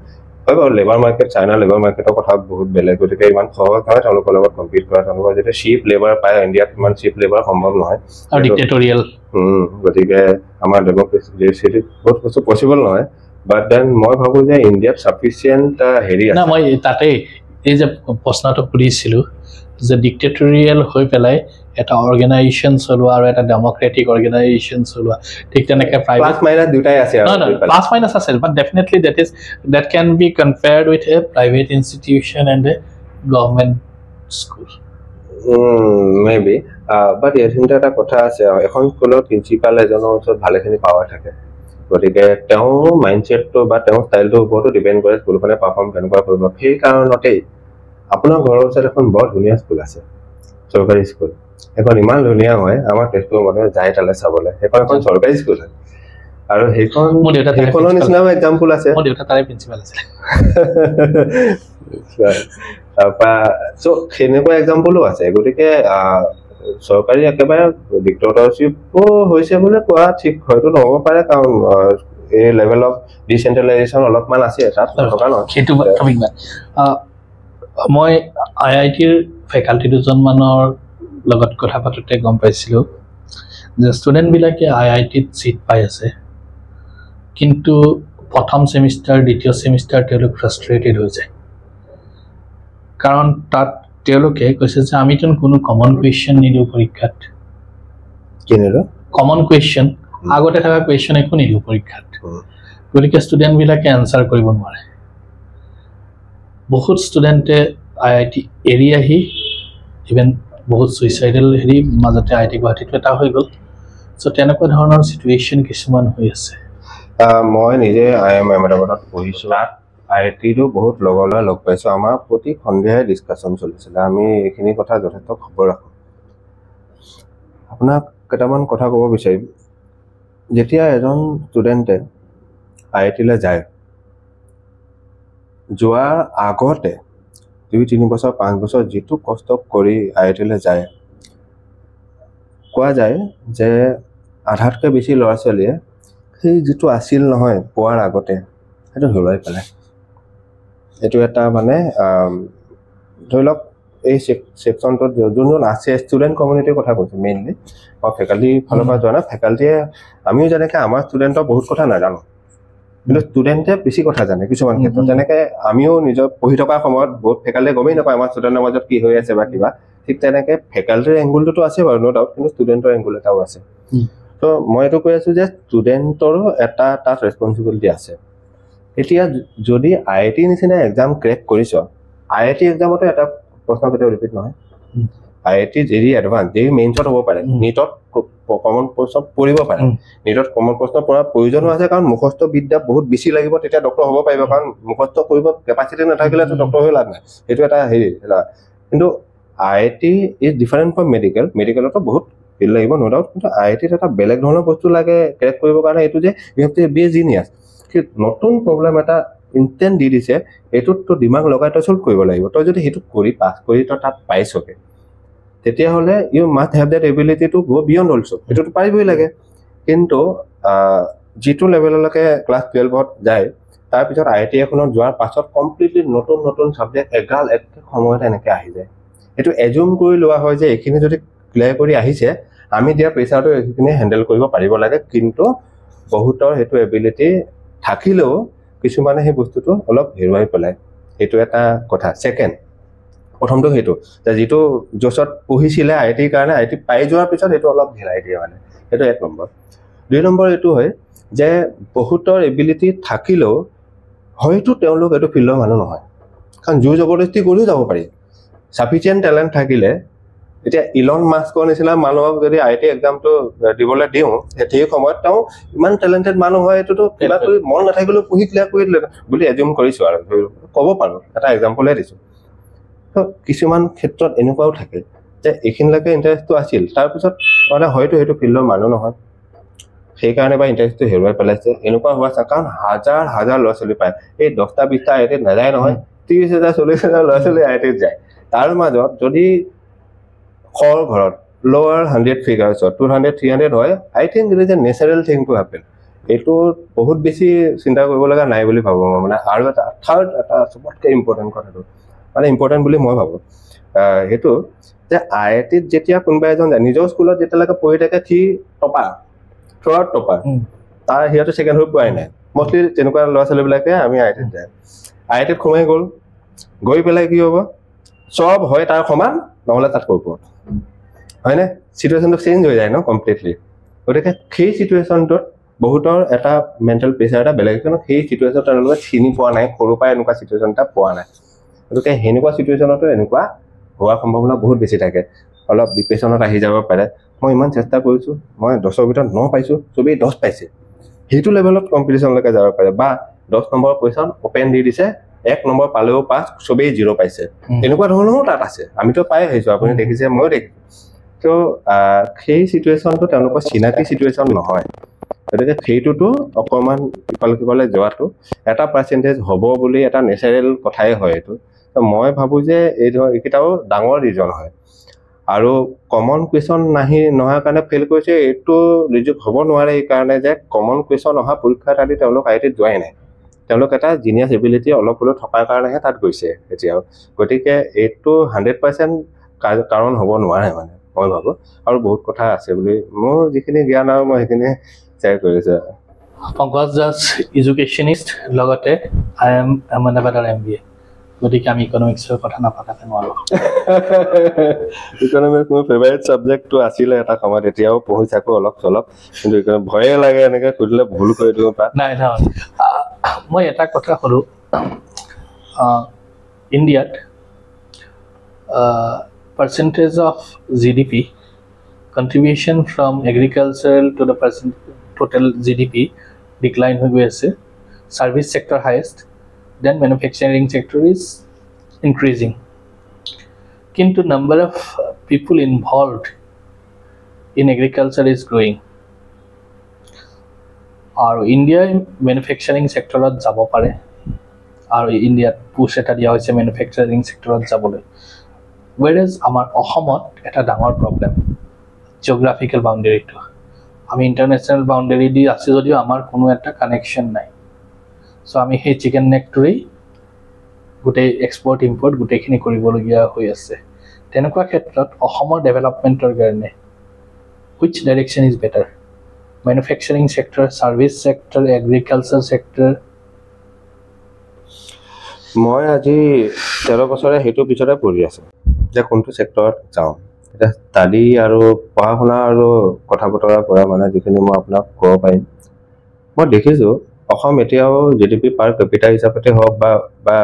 Speaker 2: হয় বাৰু লেবাৰ মাৰ্কেট চাইনা লেবাৰ মাৰ্কেটৰ কথা বহুত বেলেগ গতিকে ইমান সহজ নহয় তেওঁলোকৰ লগত কম্পিট কৰা তেওঁলোকৰ যেতিয়া চিপ লেবাৰ পায় ইণ্ডিয়াত ইমান চিপ লেবাৰ সম্ভৱ নহয়
Speaker 1: আৰু ডিক্টেটৰিয়েল
Speaker 2: গতিকে আমাৰ ডেমক্ৰেচি বহুত বস্তু পচিবল নহয় বাট দেন মই ভাবো যে ইণ্ডিয়াত সাফিচিয়েণ্ট হেৰি আছে
Speaker 1: না মই তাতে এই যে প্ৰশ্নটো সুধিছিলো যে ডিক্টেটৰিয়েল হৈ পেলাই এটা অৰ্গানাইজেশ্যন চলোৱা আৰু এটা ডেমক্ৰেটিক অৰ্গানাইজেশ্যন চলোৱা ঠিক তেনেকৈ প্ৰাইভেট
Speaker 2: প্লাছ মাইনাছ দুটাই আছে
Speaker 1: প্লাছ মাইনাছ আছে বাট definitely that can be compared with a private institution and a government school
Speaker 2: maybe but ইয়াত এটা কথা আছে এখন স্কুলৰ প্ৰিন্সিপাল এজনৰ ওচৰত ভালেখিনি পাৱাৰ থাকে গতিকে তেওঁৰ মাইণ্ডছেটটো বা তেওঁৰ ষ্টাইলটো ওপৰতো ডিপেণ্ড কৰে স্কুলখনে পাৰফৰ্ম কেনেকুৱা কৰিব সেই কাৰণতেই আপোনাৰ ঘৰৰ ওচৰত এখন বৰ ধুনীয়া স্কুল আছে চৰকাৰী স্কুল এখন ইমান ধুনীয়া হয় আমাৰ তেজপুৰ মানুহে যায় তালে চাবলৈ সেইখন এখন চৰকাৰী স্কুল হয় আৰু সেইখনৰ নিচিনা এক্সাম্পল আছে
Speaker 1: মোৰ দেউতা তাৰে প্ৰিন্সিপাল আছিল
Speaker 2: তাৰপৰা চ' সেনেকুৱা এক্সাম্পলো আছে গতিকে চৰকাৰী একেবাৰে ডিক্টেটৰশ্বিপো হৈছে বুলি কোৱা ঠিক হয়তো নহ'ব পাৰে কাৰণ এই লেভেল অফ ডিচেন্ট্ৰেলাইজেশ্যন অলপমান আছে তাত থকা নহয়
Speaker 1: সেইটো মই IITৰ ফেকাল্টি দুজনমানৰ লগত কথা পাতোতে গম পাইছিলোঁ যে ষ্টুডেণ্টবিলাকে IITত চিট পাই আছে কিন্তু প্ৰথম সেমিষ্টাৰ দ্বিতীয় সেমিষ্টাৰ তেওঁলোক ফ্ৰাষ্ট্ৰেটেড হৈ যায় কাৰণ তাত তেওঁলোকে কৈছে যে আমিতো কোনো কমন কুৱেশ্যন নিদিওঁ পৰীক্ষাত
Speaker 2: কি নিলো
Speaker 1: কমন কুৱেশ্যন আগতে থকা কুৱেশ্যন একো নিদিওঁ পৰীক্ষাত গতিকে ষ্টুডেণ্টবিলাকে এনচাৰ কৰিব নোৱাৰে বহুত ষ্টুডেণ্টে IIT এৰি আহি ইভেন বহুত ছুইচাইডেল হেৰি মাজতে IIT গুৱাহাটীটো এটা হৈ গ'ল চ' তেনেকুৱা ধৰণৰ চিটুৱেশ্যন কিছুমান হৈ আছে
Speaker 2: মই নিজে IIM আহমেদাবাদত পঢ়িছোঁ তাত IITটো বহুত লগৰ ল'ৰা লগ পাইছোঁ আমাৰ প্ৰতি সন্ধিয়াই ডিছকাশ্যন চলিছিলে আমি এইখিনি কথা যথেষ্ট খবৰ ৰাখোঁ আপোনাক কেইটামান কথা ক'ব বিচাৰিম যেতিয়া এজন ষ্টুডেণ্টে IITলৈ যায় যোৱাৰ আগতে 2-3 বছৰ 5 বছৰ যিটো কষ্ট কৰি IITলৈ যায় কোৱা যায় যে আধাতকৈ বেছি ল'ৰা ছোৱালীয়ে সেই যিটো আছিল নহয় পোৱাৰ আগতে সেইটো হেৰুৱাই পেলায় এইটো এটা মানে ধৰি লওক এই ছেকশ্যনটোত যোনজন আছে ষ্টুডেণ্ট কমিউনিটিৰ কথা কৈছোঁ মেইনলি মই ফেকাল্টি ফালৰ পৰা যোৱা নাই ফেকাল্টিয়ে আমিও যেনেকৈ আমাৰ ষ্টুডেণ্টৰ বহুত কথা নাজানো কিন্তু ষ্টুডেণ্টে বেছি কথা জানে কিছুমান ক্ষেত্ৰত তেনেকৈ আমিও নিজৰ পঢ়ি থকা সময়ত বহুত ফেকাল্টিয়ে গমেই নাপায় আমাৰ ষ্টুডেণ্টৰ মাজত কি হৈ আছে বা কিবা ঠিক তেনেকৈ ফেকাল্টিৰ এংগুলটোতো আছে বাৰু ন ডাউট কিন্তু ষ্টুডেণ্টৰ এংগুল এটাও আছে তো মই এইটো কৈ আছোঁ যে ষ্টুডেণ্টৰো এটা তাত ৰেছপনচিবিলিটি আছে এতিয়া যদি IIT নিচিনা এক্সাম ক্ৰেক কৰিছ IIT এক্সামতো এটা প্ৰশ্ন কেতিয়াও ৰিপিট নহয় IIT যেৰি এডভান্স যেৰি মেইনছত হ'ব পাৰে নীটত কমন প্ৰশ্ন পৰিব পাৰে নীটত কমন প্ৰশ্ন পৰাৰ প্ৰয়োজনো আছে কাৰণ মুখস্থ বিদ্যা বহুত বেছি লাগিব তেতিয়া ডক্টৰ হ'ব পাৰিব কাৰণ মুখস্থ কৰিব কেপাচিটি নাথাকিলেতো ডক্টৰ হৈ লাভ নাই সেইটো এটা হেৰি কিন্তু IIT ইজ ডিফাৰেণ্ট ফ্ৰম মেডিকেলতো বহুত ফিল লাগিব ন ডাউট কিন্তু IITত এটা বেলেগ ধৰণৰ বস্তু লাগে ক্ৰেক কৰিবৰ কাৰণে এইটো যে you have to be a genius নতুন প্ৰব্লেম এটা ইনষ্টেণ্ট দি দিছে এইটোত তো দিমাগ লগাই তই চল্ভ কৰিব লাগিব তই যদি সেইটো কৰি পাছ কৰি তই তাত পাইছকে তেতিয়াহ'লে you must have that ability to go beyond also এইটোতো পাৰিবই লাগে কিন্তু যিটো লেভেললৈকে ক্লাছ 12ত যায় তাৰপিছত IIT এখনত যোৱাৰ পাছত কমপ্লিটলি নতুন নতুন ছাবজেক্ট এগাল এক সময়ত এনেকৈ আহি যায় এইটো এজুম কৰি লোৱা হয় যে এইখিনি যদি ক্লিয়াৰ কৰি আহিছে আমি দিয়া প্ৰেছাৰটো এইখিনি হেণ্ডেল কৰিব পাৰিব লাগে কিন্তু বহুতৰ সেইটো এবিলিটি থাকিলেও কিছুমানে সেই বস্তুটো অলপ হেৰুৱাই পেলায় সেইটো এটা কথা ছেকেণ্ড প্ৰথমটো সেইটো যে যিটো জছত পঢ়িছিলে IITৰ কাৰণে IIT পাই যোৱাৰ পিছত সেইটো অলপ ঘেৰাই দিয়ে মানে সেইটো 1 নম্বৰ 2 নম্বৰ এইটো হয় যে বহুতৰ এবিলিটি থাকিলেও হয়তো তেওঁলোক এইটো ফিল্ডৰ মানুহ নহয় কাৰণ জোৰ জবৰদস্তি কৰিও যাব পাৰি সাফিচিয়েণ্ট টেলেণ্ট থাকিলে এতিয়া ইলন মাস্কৰ নিচিনা মানুহক যদি IIT এক্সামটো দিবলৈ দিওঁ সেই সময়ত তেওঁ ইমান টেলেণ্টেড মানুহ হয় এইটোতো কিবা কৰি মন নাথাকিলেও পঢ়ি ক্লিয়াৰ কৰি দিলে বুলি এজিউম কৰিছোঁ আৰু ক'ব পাৰোঁ এটা এক্সাম্পলে দিছোঁ তো কিছুমান ক্ষেত্ৰত এনেকুৱাও থাকে যে এইখিনিলৈকে ইণ্টাৰেষ্টটো আছিল তাৰপিছত মানে হয়তো সেইটো ফিল্ডৰ মানুহ নহয় সেইকাৰণে বা ইণ্টাৰেষ্টটো হেৰুৱাই পেলাইছে এনেকুৱা হোৱা কাৰণ হাজাৰ হাজাৰ ল'ৰা ছোৱালী পায় এই 10টা 20টা IITত নাযায় নহয় 30,000 40,000 ল'ৰা ছোৱালী IITত যায় তাৰ মাজত যদি খৰ ঘৰত লোৱাৰ 100 ফিগাৰ্ছত 200 300 হয় I think it is a natural thing to happen এইটো বহুত বেছি চিন্তা কৰিব লগা নাই বুলি ভাবোঁ মই মানে আৰু এটা থাৰ্ড এটা চবতকৈ ইম্পৰ্টেণ্ট কথাটো মানে ইম্পৰ্টেণ্ট বুলি মই ভাবোঁ সেইটো যে IITত যেতিয়া কোনোবা এজন যায় নিজৰ স্কুলত যেতিয়ালৈকে পঢ়ি থাকে সি টপাৰ থ্ৰুআউট টপাৰ তাৰ সিহঁতে ছেকেণ্ড হৈ পোৱাই নাই মষ্টলি তেনেকুৱা ল'ৰা ছোৱালীবিলাকে আমি IITত যায় IITত সোমাই গৈ পেলাই কি হ'ব চব হয় তাৰ সমান নহ'লে তাতকৈ ওপৰত হয়নে চিটুৱেশ্যনটো চেঞ্জ হৈ যায় ন কমপ্লিটলি গতিকে সেই চিটুৱেশ্যনটোত বহুতৰ এটা মেণ্টেল প্ৰেছাৰ এটা বেলেগ কিন্তু সেই চিটুৱেশ্যন তেওঁলোকে চিনি পোৱা নাই সৰুৰ পৰা এনেকুৱা চিটুৱেশ্যন এটা পোৱা নাই গতিকে সেনেকুৱা চিটুৱেশ্যনতো এনেকুৱা হোৱাৰ সম্ভাৱনা বহুত বেছি থাকে অলপ ডিপ্ৰেশ্যনত আহি যাব পাৰে মই ইমান চেষ্টা কৰিছোঁ মই 10ৰ ভিতৰত 9 পাইছোঁ চবেই 10 পাইছে সেইটো লেভেলত কম্পিটিশ্যনলৈকে যাব পাৰে বা 10 নম্বৰ পজিশ্যন অপেন দি দিছে 1 নম্বৰ পালেও পাছ চবেই 0 পাইছে এনেকুৱা ধৰণৰো তাত আছে আমিতো পাই আহিছোঁ আপুনি দেখিছে ময়ো দেখিছোঁ তো সেই চিটুৱেশ্যনটো তেওঁলোকৰ চিনাকি চিটুৱেশ্যন নহয় গতিকে সেইটোতো অকণমান ইফালে যোৱাটো এটা পাৰ্চেণ্টেজ হ'ব বুলি এটা নেচাৰেল কথাই হয় এইটো তো মই ভাবোঁ যে এইকেইটাও ডাঙৰ ৰিজন হয় আৰু কমন কুৱেশ্যন নোহোৱাৰ কাৰণে ফেইল কৰিছে এইটো ৰিজুক হ'ব নোৱাৰে এইকাৰণে যে কমন কুৱেশ্যন অহা পৰীক্ষাত আদি তেওঁলোক IITত যোৱাই নাই তেওঁলোক এটা জিনিয়াছ এবিলিটি অলপ হ'লেও থকাৰ কাৰণেহে তাত গৈছে এতিয়াও গতিকে এইটো 100% কাৰণ হ'ব নোৱাৰে মানে মই ভাবোঁ আৰু বহুত কথা আছে বুলি মোৰ যিখিনি জ্ঞান আৰু মই সেইখিনি শ্বেয়াৰ কৰিছোঁ
Speaker 1: পংকজ দাস এডুকেশ্যনিষ্ট লগতে IIM আহমেদাবাদৰ MBA গতিকে আমি ইকনমিক্সৰ কথা নাপাতাকে নোৱাৰো
Speaker 2: ইকনমিক্স মোৰ ফেভাৰিট ছাবজেক্টটো আছিলে এটা সময়ত এতিয়াও পঢ়ি থাকো অলপ চলপ কিন্তু ভয়ে লাগে এনেকে সুধিলে ভুল কৰি দিব পাৰে
Speaker 1: নাই নহয় মই এটা কথা কৰো ইণ্ডিয়াত percentage of GDP contribution from agricultural to the total GDP decline হৈ গৈ আছে service sector highest then manufacturing sector is increasing কিন্তু number of people involved in agriculture is growing আৰু ইণ্ডিয়াই manufacturing sectorত যাব পাৰে আৰু ইণ্ডিয়াত পুশ এটা দিয়া হৈছে manufacturing sectorত যাবলৈ whereas আমাৰ অসমত এটা ডাঙৰ প্ৰবলেম জিওগ্ৰাফিক্যাল বাউণ্ডাৰীটো আমি ইন্টাৰনেশ্যনেল বাউণ্ডাৰী দি আছে যদিও আমাৰ কোনো এটা কানেকশ্যন নাই সো আমি সেই চিকেন নেকটোৰে গোটেই এক্সপোৰ্ট ইম্পোৰ্ট গোটেইখিনি কৰিবলগীয়া হৈ আছে তেনেকুৱা ক্ষেত্ৰত অসমৰ ডেভেলপমেণ্টৰ কাৰণে which direction is better manufacturing sector service sector agriculture sector
Speaker 2: মই আজি 13 বছৰে হেতু পিছতে পঢ়ি আছো যে কোনটো সেক্টৰত যাও এটা ষ্টাডি আৰু পঢ়া শুনা আৰু কথা বতৰা কৰা মানে যিখিনি মই আপোনাক ক'ব পাৰিম মই দেখিছো অসম এতিয়াও জিডিপি পাৰ কেপিটা হিচাপতে হওক বা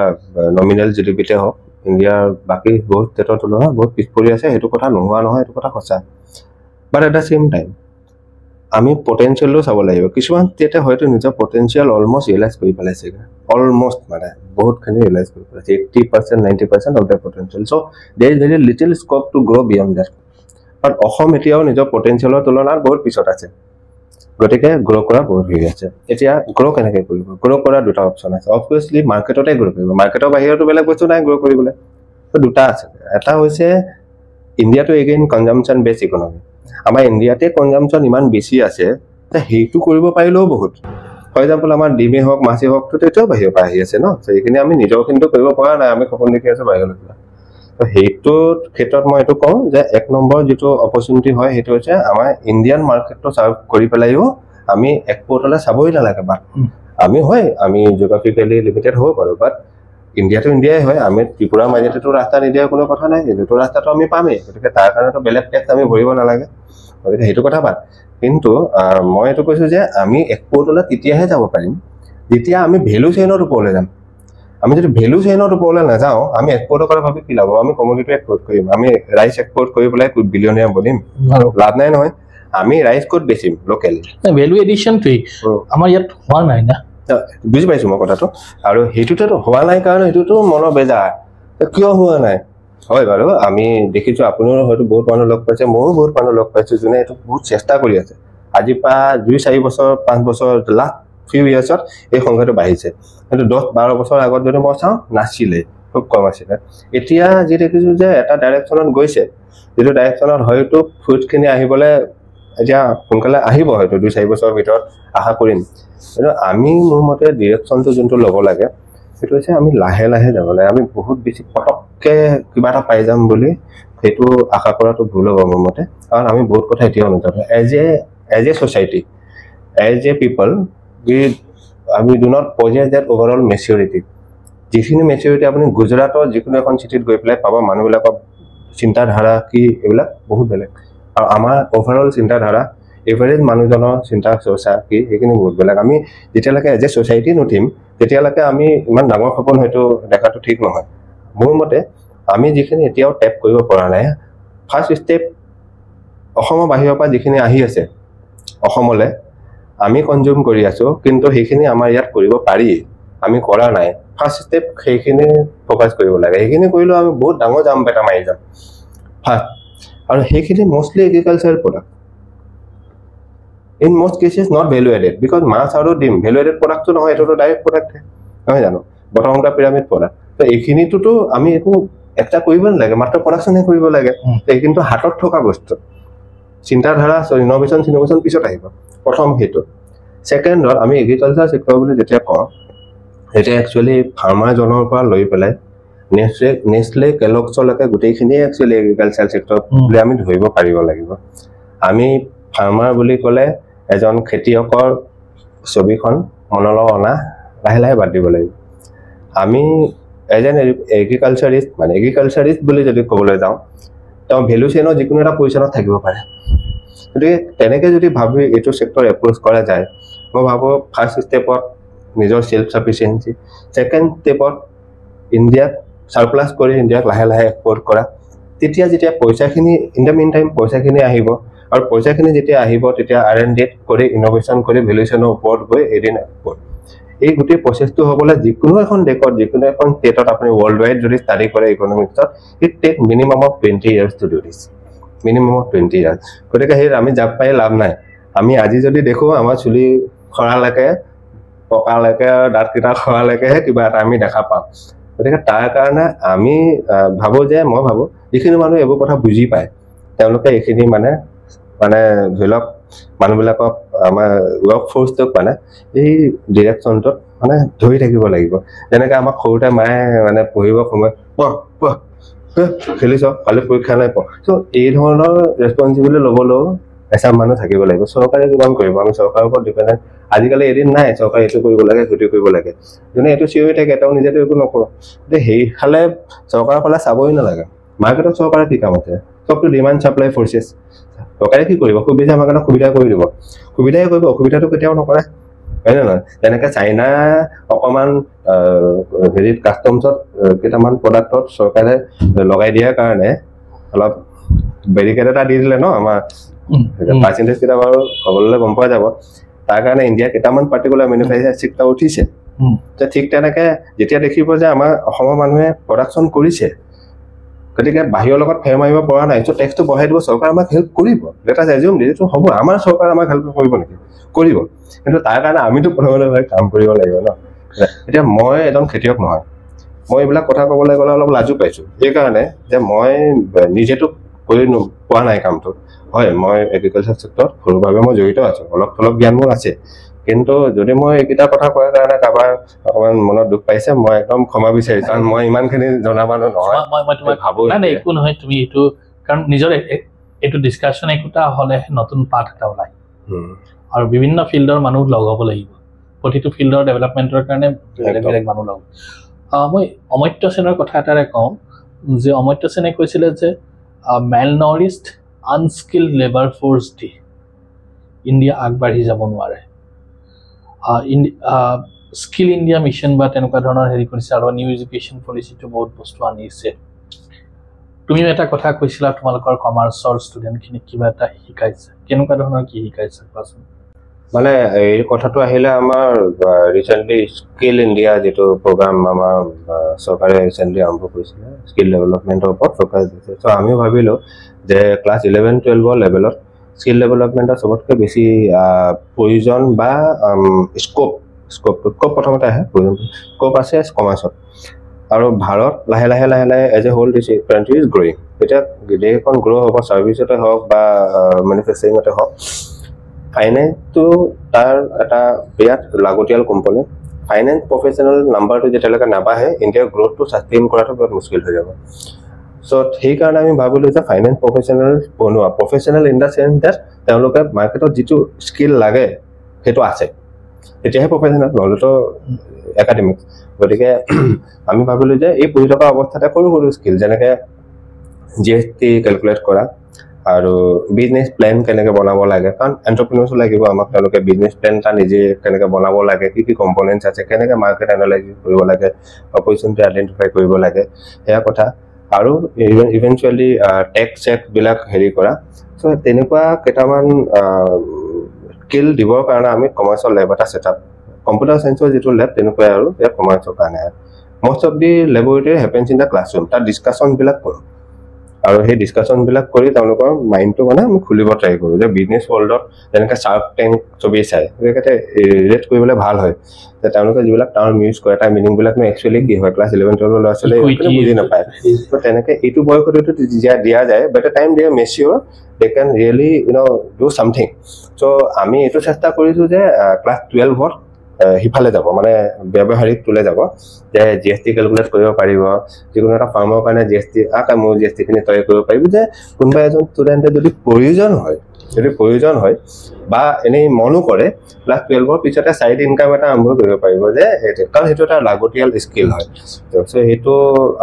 Speaker 2: নমিনেল জিডিপিতে হওক ইণ্ডিয়াৰ বাকি বহুত ষ্টেটৰ তুলনাত বহুত পিছ পৰি আছে হেতু কথা নোহোৱা নহয় হেতু কথা সঁচা but at da same time আমি পটেনশিয়েলটো চাব লাগিব কিছুমান ষ্টেটে হয়তো নিজৰ পটেনশিয়েল অলমোস্ট ৰিয়েলাইজ কৰি পেলাইছে অলমোস্ট মানে বহুতখিনি ৰিয়েলাইজ কৰি পেলাইছে 80% 90% of the potential so there is very little scope to grow beyond that but Assam এতিয়াও নিজৰ পটেনশিয়েলৰ তুলনাত বহুত পিছত আছে গতিকে গ্ৰো কৰা বহুত হৈ আছে এতিয়া গ্ৰো কেনেকৈ কৰিব গ্ৰো কৰা দুটা অপচন আছে অবভিয়াছলি মাৰ্কেটতে গ্ৰো কৰিব মাৰ্কেটৰ বাহিৰতো বেলেগ বস্তু নাই গ্ৰো কৰিবলৈ তো দুটা আছে এটা হৈছে ইণ্ডিয়াটো এগেইন কনজাম্পচন বেছ ইকনমি আমাৰ ইণ্ডিয়াতে কনজাম্পচন ইমান বেছি আছে যে সেইটো কৰিব পাৰিলেও বহুত ফৰ এক্সাম্পল আমাৰ ডিমে হওক মাছে হওক তো তেতিয়াও বাহিৰৰ পৰা আহি আছে ন সেইখিনি আমি নিজৰখিনিতো কৰিব পৰা নাই আমি সপোন দেখি আছো বাহিৰলৈ তো সেইটো ক্ষেত্ৰত মই এইটো কওঁ যে এক নম্বৰ যিটো অপৰচুনিটি হয় সেইটো হৈছে আমাৰ ইণ্ডিয়ান মাৰ্কেটটো চাৰ্ভ কৰি পেলাইও আমি এক্সপোৰ্টলৈ চাবই নালাগে বাট আমি হয় আমি জিঅ'গ্ৰাফিকেলি লিমিটেড হ'ব পাৰোঁ বাট ইণ্ডিয়াটো ইণ্ডিয়াই হয় আমি ত্ৰিপুৰাৰ মাজতেতো ৰাস্তা নিদিয়াৰ কোনো কথা নাই যিটো ৰাস্তাটো আমি পামেই গতিকে তাৰ কাৰণেতো বেলেগ টেক্স আমি ভৰিব নালাগে গতিকে সেইটো কথা বাদ কিন্তু মই এইটো কৈছোঁ যে আমি এক্সপোৰ্টলৈ তেতিয়াহে যাব পাৰিম যেতিয়া আমি ভেলু চেইনৰ ওপৰলৈ যাম আমি যদি ভেলু চেইনৰ ওপৰলৈ নাযাওঁ আমি এক্সপোৰ্টৰ কথা ভাবি কি লাভ আমি কমোডিটি এক্সপোৰ্ট কৰিম আমি ৰাইচ এক্সপোৰ্ট কৰি পেলাই বিলিয়নিয়াৰ বনিম লাভ নাই নহয় আমি ৰাইচ ক'ত বেচিম লোকেলি
Speaker 1: ভেলু এডিশ্যনটোৱেই আমাৰ ইয়াত হোৱা নাই না
Speaker 2: বুজি পাইছোঁ মই কথাটো আৰু সেইটোতো হোৱা নাই কাৰণে সেইটোতো মনৰ বেজাৰ কিয় হোৱা নাই হয় বাৰু আমি দেখিছোঁ আপুনিও হয়তো বহুত মানুহ লগ পাইছে ময়ো বহুত মানুহ লগ পাইছোঁ যোনে এইটো বহুত চেষ্টা কৰি আছে আজিৰ পৰা 2-4 বছৰ 5 বছৰ লাষ্ট ফিউ ইয়াৰ্ছত এই সংখ্যাটো বাঢ়িছে কিন্তু 10-12 বছৰ আগত যদি মই চাওঁ নাছিলে খুব কম আছিলে এতিয়া যি দেখিছোঁ যে এটা ডাইৰেকশ্যনত গৈছে যিটো ডাইৰেকশ্যনত হয়তো ফ্ৰুটখিনি আহিবলৈ এতিয়া সোনকালে আহিব হয়তো 2-4 বছৰৰ ভিতৰত আশা কৰিম কিন্তু আমি মোৰ মতে ডিৰেকশ্যনটো যোনটো ল'ব লাগে সেইটো হৈছে আমি লাহে লাহে যাব লাগে আমি বহুত বেছি পটককৈ কিবা এটা পাই যাম বুলি সেইটো আশা কৰাটো ভুল হ'ব মোৰ মতে কাৰণ আমি বহুত কথা এতিয়াও নাজানো as a society as a people আমি do not possess that overall maturity যিখিনি মেচিউৰিটি আপুনি গুজৰাটৰ যিকোনো এখন চিটিত গৈ পেলাই পাব মানুহবিলাকৰ চিন্তাধাৰা কি এইবিলাক বহুত বেলেগ আৰু আমাৰ অভাৰঅল চিন্তাধাৰা এভাৰেজ মানুহজনৰ চিন্তা চৰ্চা কি সেইখিনি বহুত বেলেগ আমি যেতিয়ালৈকে এজ এ ছ'চাইটি নুঠিম তেতিয়ালৈকে আমি ইমান ডাঙৰ সপোন হয়তো দেখাটো ঠিক নহয় মোৰ মতে আমি যিখিনি এতিয়াও টেপ কৰিব পৰা নাই ফাৰ্ষ্ট ষ্টেপ অসমৰ বাহিৰৰ পৰা যিখিনি আহি আছে অসমলৈ আমি কনজিউম কৰি আছোঁ কিন্তু সেইখিনি আমাৰ ইয়াত কৰিব পাৰি আমি কৰা নাই ফাৰ্ষ্ট ষ্টেপ সেইখিনি ফ'কাছ কৰিব লাগে সেইখিনি কৰিলেও আমি বহুত ডাঙৰ জাম্প এটা মাৰি যাম ফাৰ্ষ্ট আৰু সেইখিনি mostly agricultural product in most cases not value added because মাছ আৰু ডিম ভেলু এডেড প্ৰডাক্টটো নহয় এইটোতো ডাইৰেক্ট প্ৰডাক্টহে নহয় জানো bottom of the pyramid product তো এইখিনিটোতো আমি একো একটা কৰিব নালাগে মাত্ৰ প্ৰডাকশ্যনহে কৰিব লাগে এইখিনিতো হাতত থকা বস্তু চিন্তাধাৰা ইন'ভেশ্যন পিছত আহিব প্ৰথম সেইটো ছেকেণ্ডত আমি এগ্ৰিকালচাৰ ছেক্টৰ বুলি যেতিয়া কওঁ তেতিয়া একচুৱেলি ফাৰ্মাৰজনৰ পৰা লৈ পেলাই নেছলে কেলগছলৈকে গোটেইখিনিয়ে একচুৱেলি এগ্ৰিকালচাৰ ছেক্টৰ বুলি আমি ধৰিব পাৰিব লাগিব আমি ফাৰ্মাৰ বুলি ক'লে এজন খেতিয়কৰ ছবিখন মনলৈ অনা লাহে লাহে বাদ দিব লাগিব আমি এজ এন এগ্ৰিকালচাৰিষ্ট মানে এগ্ৰিকালচাৰিষ্ট বুলি যদি ক'বলৈ যাওঁ তেওঁ ভেলু চেইনৰ যিকোনো এটা পজিশ্যনত থাকিব পাৰে গতিকে তেনেকৈ যদি ভাবি এইটো চেক্টৰ এপ্ৰ'চ কৰা যায় মই ভাবোঁ ফাৰ্ষ্ট ষ্টেপত নিজৰ চেল্ফ চাফিচিয়েঞ্চি ছেকেণ্ড ষ্টেপত ইণ্ডিয়াক চাৰপ্লাছ কৰি ইণ্ডিয়াক লাহে লাহে এক্সপৰ্ট কৰা তেতিয়া যেতিয়া পইচাখিনি ইন দ্য মিন টাইম পইচাখিনি আহিব আৰু পইচাখিনি যেতিয়া আহিব তেতিয়া R&D কৰি ইন'ভেশ্যন কৰি ভেলুৱেশ্যনৰ ওপৰত গৈ এদিন এক্সপৰ্ট এই গোটেই প্ৰচেছটো হ'বলৈ যিকোনো এখন দেশত যিকোনো এখন ষ্টেটত আপুনি ৱৰ্ল্ড ৱাইড যদি ষ্টাডি কৰে ইকনমিক্সত it take minimum of 20 years to do this minimum of 20 years গতিকে সেই আমি জাপ পাই লাভ নাই আমি আজি যদি দেখোঁ আমাৰ চুলি সৰালৈকে পকালৈকে দাঁতকেইটা সৰালৈকেহে কিবা এটা আমি দেখা পাম গতিকে তাৰ কাৰণে আমি ভাবোঁ যে মই ভাবোঁ যিখিনি মানুহ এইবোৰ কথা বুজি পায় তেওঁলোকে এইখিনি মানে ধৰি লওক মানুহবিলাকক আমাৰ ৱৰ্ক ফ'ৰ্চটোক মানে এই ডিৰেকশ্যনটোত মানে ধৰি থাকিব লাগিব যেনেকৈ আমাক সৰুতে মায়ে মানে পঢ়িব সময়ত পঢ় খেলিছ কালি পৰীক্ষা নাই পঢ় চ' এই ধৰণৰ ৰেছপনচিবিলিটি ল'বলৈও এচাম মানুহ থাকিব লাগিব চৰকাৰে কিমান কৰিব আমি চৰকাৰৰ ওপৰত ডিপেণ্ডেণ্ট আজিকালি এদিন নাই চৰকাৰে এইটো কৰিব লাগে সেইটো কৰিব লাগে যোনে এইটো চিঞৰি থাকে তেওঁ নিজেতো একো নকৰোঁ গতিকে সেইফালে চৰকাৰৰ ফালে চাবই নালাগে মাৰ্কেটত চৰকাৰে কি কাম আছে চবটো ডিমাণ্ড চাপ্লাই ফৰ্চেছ চৰকাৰে কি কৰিব সুবিধা আমাৰ কাৰণে সুবিধা কৰি দিব সুবিধাই কৰিব অসুবিধাটো কেতিয়াও নকৰে হয় নে নহয় যেনেকৈ চাইনা অকণমান হেৰিত কাষ্টমছত কেইটামান প্ৰডাক্টত চৰকাৰে লগাই দিয়াৰ কাৰণে অলপ বেৰিকেড এটা দি দিলে ন আমাৰ পাৰ্চেণ্টেজ কেইটা বাৰু হ'বলৈ গম পোৱা যাব তাৰ কাৰণে ইণ্ডিয়া কেইটামান পাৰ্টিকুলাৰ মেনুফেকচাৰ চেক্টৰ উঠিছে ঠিক তেনেকৈ যেতিয়া দেখিব যে আমাৰ অসমৰ মানুহে প্ৰডাকশ্যন কৰিছে গতিকে বাহিৰৰ লগত ফেৰ মাৰিব পৰা নাই চ' টেক্সটো বঢ়াই দিব চৰকাৰে আমাক হেল্প কৰিব লেটাছ এজিউম যিটো হ'ব আমাৰ চৰকাৰে আমাক হেল্প কৰিব নেকি কৰিব কিন্তু তাৰ কাৰণে আমিতো প্ৰথমতে কাম কৰিব লাগিব ন এতিয়া মই এজন খেতিয়ক নহয় মই এইবিলাক কথা ক'বলৈ গ'লে অলপ লাজো পাইছোঁ এইকাৰণে যে মই নিজেতো কৰি পোৱা নাই কামটো হয় মই এগ্ৰিকালচাৰ চেক্টৰত সৰুভাৱে মই জড়িত আছোঁ অলপ অলপ জ্ঞান মোৰ আছে কিন্তু যদি মই এইকেইটা কথা কোৱাৰ কাৰণে কাৰোবাৰ অকণমান মনত দুখ পাইছে মই একদম ক্ষমা বিচাৰিছোঁ কাৰণ মই ইমানখিনি জনা মানুহ নহয়
Speaker 1: মই তোমাক ভাবোঁ নাই একো নহয় তুমি এইটো কাৰণ নিজৰ এইটো ডিছকাশ্যন একোটা হ'লে নতুন পাঠ এটা ওলায় আৰু বিভিন্ন ফিল্ডৰ মানুহ লগ হ'ব লাগিব প্ৰতিটো ফিল্ডৰ ডেভেলপমেণ্টৰ কাৰণে বেলেগ বেলেগ মানুহ লগ মই অমৰ্ত্য সেনৰ কথা এটাৰে কওঁ যে অমৰ্ত্য সেনে কৈছিলে যে মেলনৰিষ্ট আনস্কিল্ড লেবাৰ ফ'ৰ্চ দি ইণ্ডিয়া আগবাঢ়ি যাব নোৱাৰে স্কিল ইণ্ডিয়া মিছন বা তেনেকুৱা ধৰণৰ হেৰি কৰিছে আৰু নিউ এডুকেশ্যন পলিচিটো বহুত বস্তু আনিছে তুমিও এটা কথা কৈছিলা তোমালোকৰ কমাৰ্চৰ ষ্টুডেণ্টখিনিক কিবা এটা শিকাইছে কেনেকুৱা ধৰণৰ কি শিকাইছে কোৱাচোন
Speaker 2: মানে এই কথাটো আহিলে আমাৰ ৰিচেণ্টলি স্কিল ইণ্ডিয়া যিটো প্ৰগ্ৰাম আমাৰ চৰকাৰে ৰিচেণ্টলি আৰম্ভ কৰিছিলে স্কিল ডেভেলপমেণ্টৰ ওপৰত ফ'কাছ দিছে চ' আমিও ভাবিলোঁ যে ক্লাছ 11-12 লেভেলত স্কিল ডেভেলপমেণ্টৰ চবতকৈ বেছি প্ৰয়োজন বা স্ক'প প্ৰথমতে আহে স্ক'প আছে কমাৰ্চত আৰু ভাৰত লাহে লাহে as a whole this country is growing এতিয়া দেশখন গ্ৰ' হ'ব ছাৰ্ভিচতে হওক বা মেনুফেকচাৰিঙতে হওক ফাইনেন্সটো তাৰ এটা বিৰাট লাগতিয়াল কম্পনেণ্ট ফাইনেন্স প্ৰফেচনেল নাম্বাৰটো যেতিয়ালৈকে নাবাঢ়ে ইণ্ডিয়াৰ গ্ৰ'থটো ছাষ্টেইন কৰাটো বহুত মুস্কিল হৈ যাব চ' সেইকাৰণে আমি ভাবিলোঁ যে ফাইনেন্স প্ৰফেচনেল বনোৱা professional in the sense that তেওঁলোকে মাৰ্কেটত যিটো স্কিল লাগে সেইটো আছে তেতিয়াহে প্ৰফেচনেল নহ'লেতো একাডেমিক্স গতিকে আমি ভাবিলোঁ যে এই পঢ়ি থকা অৱস্থাতে সৰু সৰু স্কিল যেনেকৈ GST কেলকুলেট কৰা আৰু বিজনেছ প্লেন কেনেকৈ বনাব লাগে কাৰণ এণ্টাৰপ্ৰিনাৰ্ছো লাগিব আমাক তেওঁলোকে বিজনেছ প্লেন এটা নিজে কেনেকৈ বনাব লাগে কি কি কম্পনেণ্টছ আছে কেনেকৈ মাৰ্কেট এনালাইচিছ কৰিব লাগে অপৰচুনিটি আইডেণ্টিফাই কৰিব লাগে সেয়া কথা আৰু ইভেঞ্চুৱেলি টেক্সবিলাক হেৰি কৰা চ' তেনেকুৱা কেইটামান স্কিল দিবৰ কাৰণে আমি কমাৰ্চৰ লেব এটা ছেটআপ কম্পিউটাৰ চায়েন্সৰ যিটো লেব তেনেকুৱাই আৰু সেয়া কমাৰ্চৰ কাৰণে most of the laboratory happens in the classroom তাত ডিছকাশ্যনবিলাক কৰোঁ আৰু সেই ডিছকাশ্যনবিলাক কৰি তেওঁলোকৰ মাইণ্ডটো মানে আমি খুলিব ট্ৰাই কৰোঁ যে বিজনেছ ৱৰ্ল্ডত যেনেকৈ শ্বাৰ্ক টেংক ছবি চাই গতিকে ৰিলেট কৰিবলৈ ভাল হয় যে তেওঁলোকে যিবিলাক টাৰ্ম ইউজ কৰে তাৰ মিনিংবিলাকনো একচুৱেলি কি হয় ক্লাছ 11-12 ল'ৰা ছোৱালীয়ে বুজি নাপায় ত' তেনেকৈ এইটো বয়সতো দিয়া যায় but a time they are mature they can really do something so' আমি এইটো চেষ্টা কৰিছোঁ যে ক্লাছ 12ত সিফালে যাব মানে ব্যৱহাৰিক তোলে যাব যে GST ক্যালকুলেট কৰিব পাৰিব যিকোনো এটা ফাৰ্মৰ কাৰণে GST মোৰ GST খিনি তৈয়াৰ কৰিব পাৰিব যে কোনোবা এজন ষ্টুডেন্টে যদি প্ৰয়োজন হয় বা এনেই মনো কৰে ক্লাছ 12 পিছতে সাইড ইনকাম এটা আৰম্ভ কৰিব পাৰিব যে কাৰণ সেইটো এটা লাগতিয়াল স্কিল হয় সো সেইটো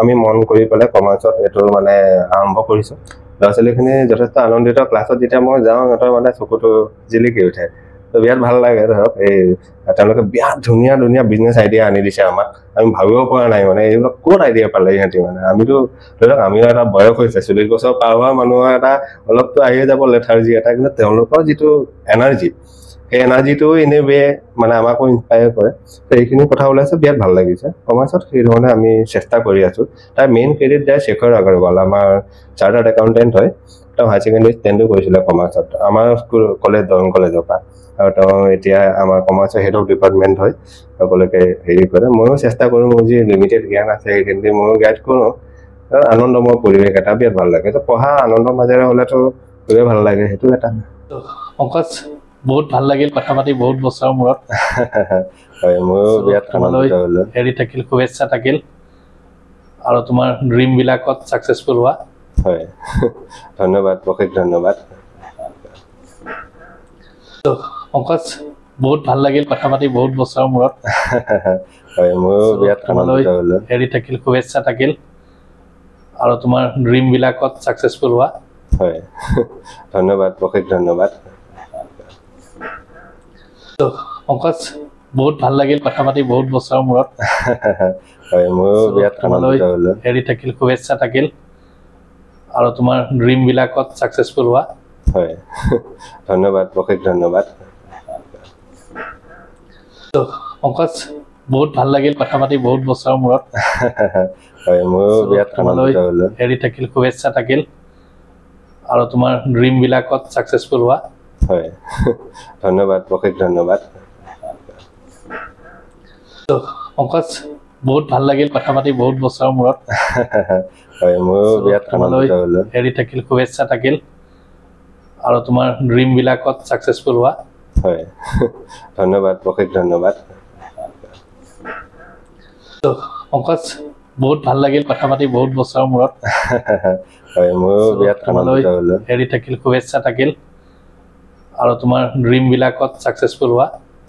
Speaker 2: আমি মন কৰি পেলে কমাৰ্চত এটো মানে আৰম্ভ কৰিছো ল'ৰা-ছোৱালীখিনি যথেষ্ট আনন্দিত ক্লাছত যেতিয়া মই যাওঁ সিহঁতৰ মানে চকুটো জিলিকি উঠে তো বিৰাট ভাল লাগে ধৰক এই তেওঁলোকে বিৰাট ধুনীয়া বিজনেছ আইডিয়া আনি দিছে আমাক আমি ভাবিব পৰা নাই মানে এইবিলাক ক'ত আইডিয়া পালে ইহঁতি মানে আমিতো ধৰক আমিও এটা বয়স হৈছে 40 বছৰ পাৰ হোৱা মানুহৰ এটা অলপতো আহিয়ে যাব লেথাৰ্জি এটা কিন্তু তেওঁলোকৰ যিটো এনাৰ্জি এই এনাৰ্জিটো ইনে ৱে মানে আমাকো ইনস্পায়াৰ কৰে তো এইখিনি কথা ওলাইছে বিৰাট ভাল লাগিছে কমাৰ্চত সেই ধৰণে আমি চেষ্টা কৰি আছো তাৰ মেইন ক্ৰেডিট যায় শেখৰ আগৰৱাল আমাৰ চাৰ্টাৰ্ড একাউন্টেন্ট হয় তো হাই সেকেন্ডাৰী ষ্টেণ্ডো কৰিছিলে কমাৰ্চত আমাৰ স্কুল কলেজ দৰং কলেজৰ পৰা আৰু তো এতিয়া আমাৰ কমাৰ্চৰ হেড অফ ডিপাৰ্টমেন্ট হয় সকলোকে হেৰি কৰে ময়ো চেষ্টা কৰো মোৰ যি লিমিটেড জ্ঞান আছে সেইখিনি ময়ো গাইড কৰো আনন্দময় পৰিৱেশ এটা বিৰাট ভাল লাগে তো পঢ়া আনন্দৰ মাজেৰে হলেতো খুবেই ভাল লাগে সেইটো এটা
Speaker 1: পংকজ বহুত ভাল লাগিল কথা পাতি বহুত বছৰৰ মূৰত
Speaker 2: হয় ময়ো বিৰাট আনন্দিত হ'লো
Speaker 1: হেৰি থাকিল শুভেচ্ছা থাকিল আৰু তোমাৰ ড্ৰিম বিলাকত সাকসেসফুল হোৱা
Speaker 2: হয় ধন্যবাদ অশেষ ধন্যবাদ
Speaker 1: তো পংকজ বহুত ভাল লাগিল কথা পাতি বহুত বছৰৰ মূৰত
Speaker 2: হয় ময়ো বিৰাট আনন্দিত হ'লো
Speaker 1: হেৰি থাকিল শুভেচ্ছা থাকিল আৰু তোমাৰ ড্ৰিম বিলাকত সাকসেসফুল হোৱা
Speaker 2: হয় ধন্যবাদ অশেষ ধন্যবাদ
Speaker 1: তো পংকজ বহুত ভাল লাগিল কথা পাতি বহুত বছৰৰ মূৰত
Speaker 2: হয় ময়ো বিৰাট আনন্দিত হ'লো
Speaker 1: হেৰি থাকিল শুভেচ্ছা থাকিল আৰু তোমাৰ ড্ৰিম বিলাকত সাকসেসফুল হোৱা
Speaker 2: হয় ধন্যবাদ অশেষ ধন্যবাদ
Speaker 1: তো পংকজ বহুত ভাল লাগিল কথা পাতি বহুত বছৰৰ মূৰত
Speaker 2: হয় ময়ো বিৰাট আনন্দিত হ'লো
Speaker 1: হেৰি থাকিল শুভেচ্ছা থাকিল আৰু তোমাৰ ড্ৰিম বিলাকত সাকসেসফুল হোৱা
Speaker 2: হয় ধন্যবাদ অশেষ ধন্যবাদ
Speaker 1: তো পংকজ বহুত ভাল লাগিল কথা পাতি বহুত বছৰৰ মূৰত
Speaker 2: হয় ময়ো বিৰাট আনন্দিত হ'লো
Speaker 1: হেৰি থাকিল শুভেচ্ছা থাকিল আৰু তোমাৰ ড্ৰিম বিলাকত সাকসেসফুল হোৱা
Speaker 2: হয় ধন্যবাদ অশেষ ধন্যবাদ
Speaker 1: তো পংকজ বহুত ভাল লাগিল কথা পাতি বহুত বছৰৰ মূৰত
Speaker 2: হয় ময়ো বিৰাট আনন্দিত হ'লো
Speaker 1: হেৰি থাকিল শুভেচ্ছা থাকিল আৰু তোমাৰ ড্ৰিম বিলাকত সাকসেসফুল হোৱা